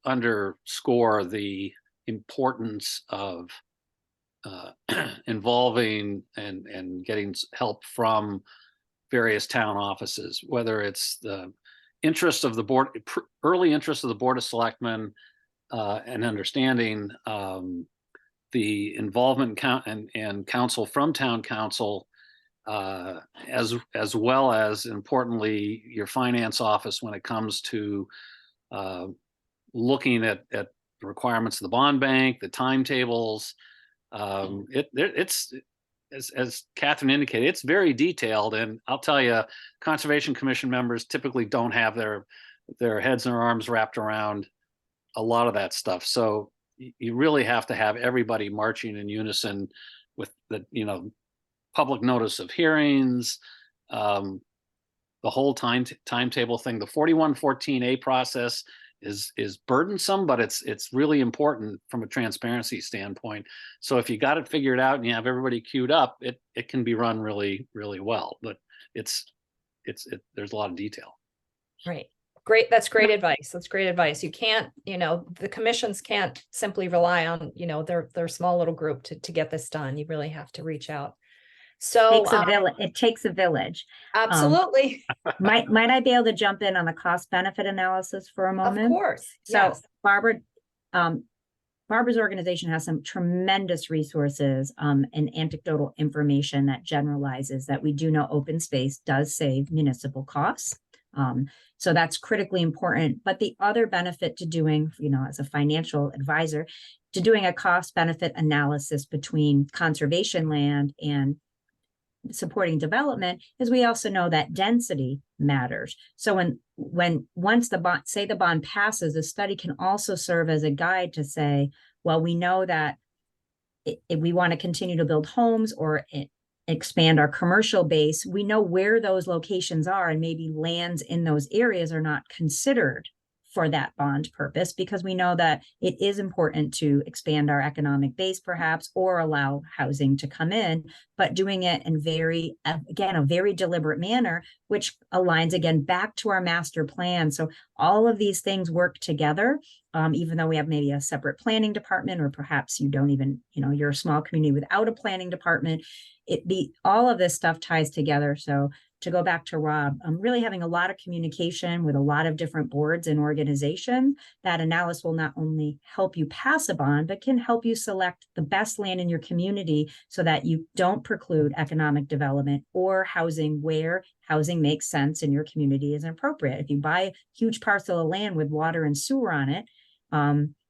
underscore the importance of involving and getting help from various town offices, whether it's the interest of the board, early interest of the Board of Selectmen, and understanding the involvement and counsel from town council, as well as, importantly, your finance office when it comes to looking at the requirements of the bond bank, the timetables. It's as Katherine indicated, it's very detailed, and I'll tell you, Conservation Commission members typically don't have their heads and their arms wrapped around a lot of that stuff. So you really have to have everybody marching in unison with the public notice of hearings, the whole timetable thing. The 4114A process is burdensome, but it's really important from a transparency standpoint. So if you got it figured out and you have everybody queued up, it can be run really, really well. But there's a lot of detail. Right. Great. That's great advice. That's great advice. You can't, the commissions can't simply rely on, their small little group to get this done. You really have to reach out. So it takes a village. Absolutely. Might I be able to jump in on the cost benefit analysis for a moment? Of course. So yes. Barbara's organization has some tremendous resources and anecdotal information that generalizes that we do know open space does save municipal costs. So that's critically important. But the other benefit to doing, as a financial advisor, to doing a cost benefit analysis between conservation land and supporting development is we also know that density matters. So once the bond passes, the study can also serve as a guide to say, well, we know that if we want to continue to build homes or expand our commercial base, we know where those locations are, and maybe lands in those areas are not considered for that bond purpose, because we know that it is important to expand our economic base perhaps, or allow housing to come in, but doing it in a very deliberate manner, which aligns again back to our master plan. So all of these things work together, even though we have maybe a separate planning department, or perhaps you don't even, you're a small community without a planning department. All of this stuff ties together. So to go back to Rob, I'm really having a lot of communication with a lot of different boards and organizations. That analysis will not only help you pass a bond, but can help you select the best land in your community so that you don't preclude economic development or housing where housing makes sense in your community is appropriate. If you buy a huge parcel of land with water and sewer on it,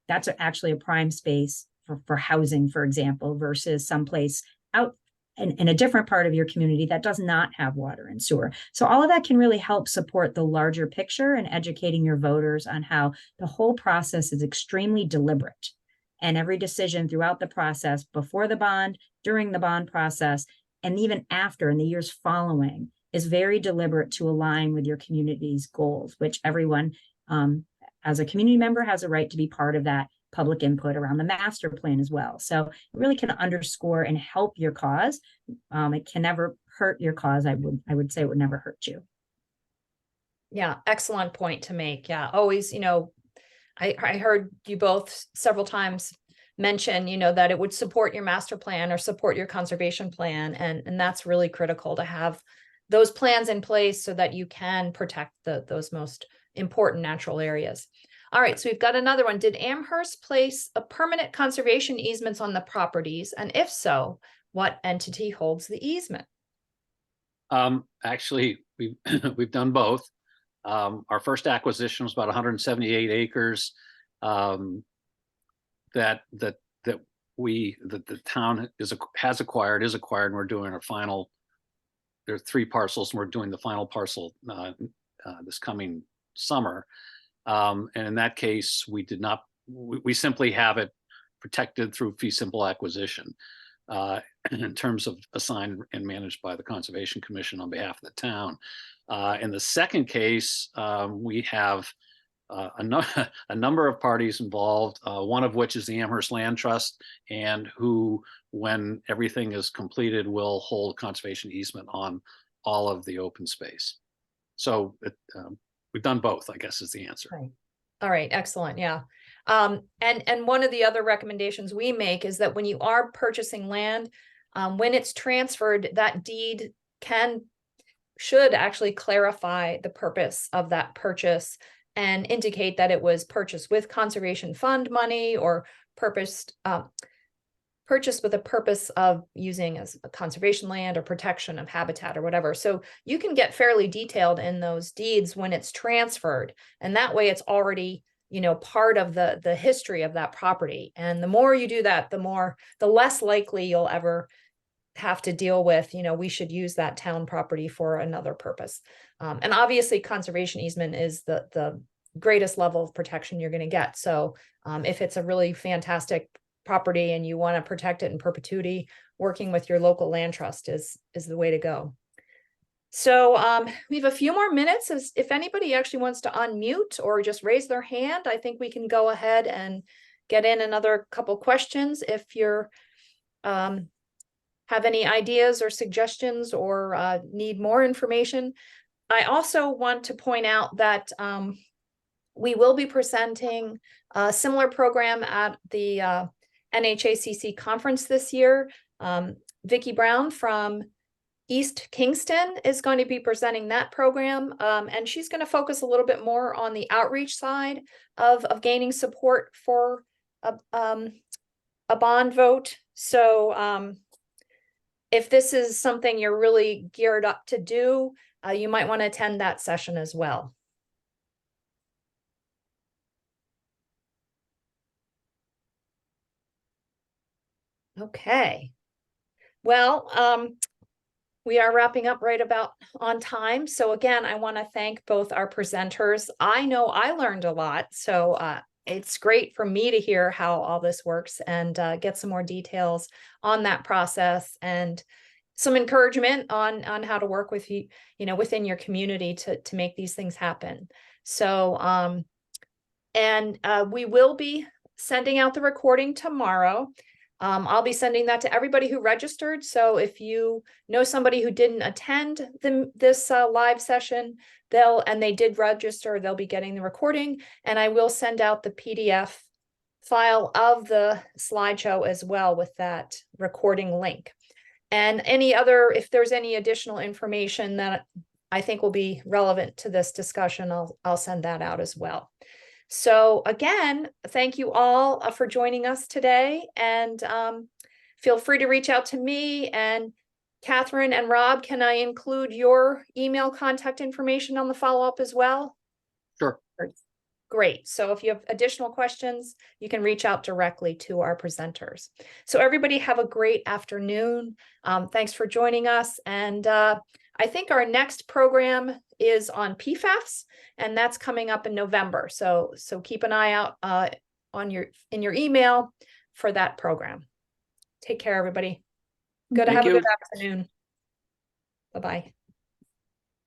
that's actually a prime space for housing, for example, versus someplace out in a different part of your community that does not have water and sewer. So all of that can really help support the larger picture and educating your voters on how the whole process is extremely deliberate. And every decision throughout the process, before the bond, during the bond process, and even after in the years following, is very deliberate to align with your community's goals, which everyone as a community member has a right to be part of that public input around the master plan as well. So it really can underscore and help your cause. It can never hurt your cause. I would say it would never hurt you. Yeah, excellent point to make. Yeah, always, I heard you both several times mention, that it would support your master plan or support your conservation plan. And that's really critical to have those plans in place so that you can protect those most important natural areas. All right, so we've got another one. Did Amherst place a permanent conservation easements on the properties? And if so, what entity holds the easement? Actually, we've done both. Our first acquisition was about 178 acres that the town has acquired, and we're doing our final. There are 3 parcels, and we're doing the final parcel this coming summer. And in that case, we simply have it protected through fee simple acquisition in terms of assigned and managed by the Conservation Commission on behalf of the town. In the second case, we have a number of parties involved, one of which is the Amherst Land Trust, and who, when everything is completed, will hold conservation easement on all of the open space. So we've done both, I guess, is the answer. Right. All right, excellent. Yeah. And one of the other recommendations we make is that when you are purchasing land, when it's transferred, that deed should actually clarify the purpose of that purchase and indicate that it was purchased with conservation fund money or purchased with a purpose of using as a conservation land or protection of habitat or whatever. So you can get fairly detailed in those deeds when it's transferred. And that way it's already, part of the history of that property. And the more you do that, the less likely you'll ever have to deal with, we should use that town property for another purpose. And obviously conservation easement is the greatest level of protection you're going to get. So if it's a really fantastic property and you want to protect it in perpetuity, working with your local land trust is the way to go. So we have a few more minutes. If anybody actually wants to unmute or just raise their hand, I think we can go ahead and get in another couple questions. If you're have any ideas or suggestions or need more information. I also want to point out that we will be presenting a similar program at the NHACC conference this year. Vicki Brown from East Kingston is going to be presenting that program, and she's going to focus a little bit more on the outreach side of gaining support for a bond vote. So if this is something you're really geared up to do, you might want to attend that session as well. Okay. Well, we are wrapping up right about on time. So again, I want to thank both our presenters. I know I learned a lot, so it's great for me to hear how all this works and get some more details on that process and some encouragement on how to work with you know, within your community to make these things happen. So we will be sending out the recording tomorrow. I'll be sending that to everybody who registered. So if you know somebody who didn't attend this live session, they did register, they'll be getting the recording, and I will send out the PDF file of the slideshow as well with that recording link. And if there's any additional information that I think will be relevant to this discussion, I'll send that out as well. So again, thank you all for joining us today, and feel free to reach out to me, and Katherine and Rob, can I include your email contact information on the follow-up as well? Sure. Great. So if you have additional questions, you can reach out directly to our presenters. So everybody have a great afternoon. Thanks for joining us. And I think our next program is on PFAS, and that's coming up in November. So keep an eye out in your email for that program. Take care, everybody. Have a good afternoon. Bye-bye.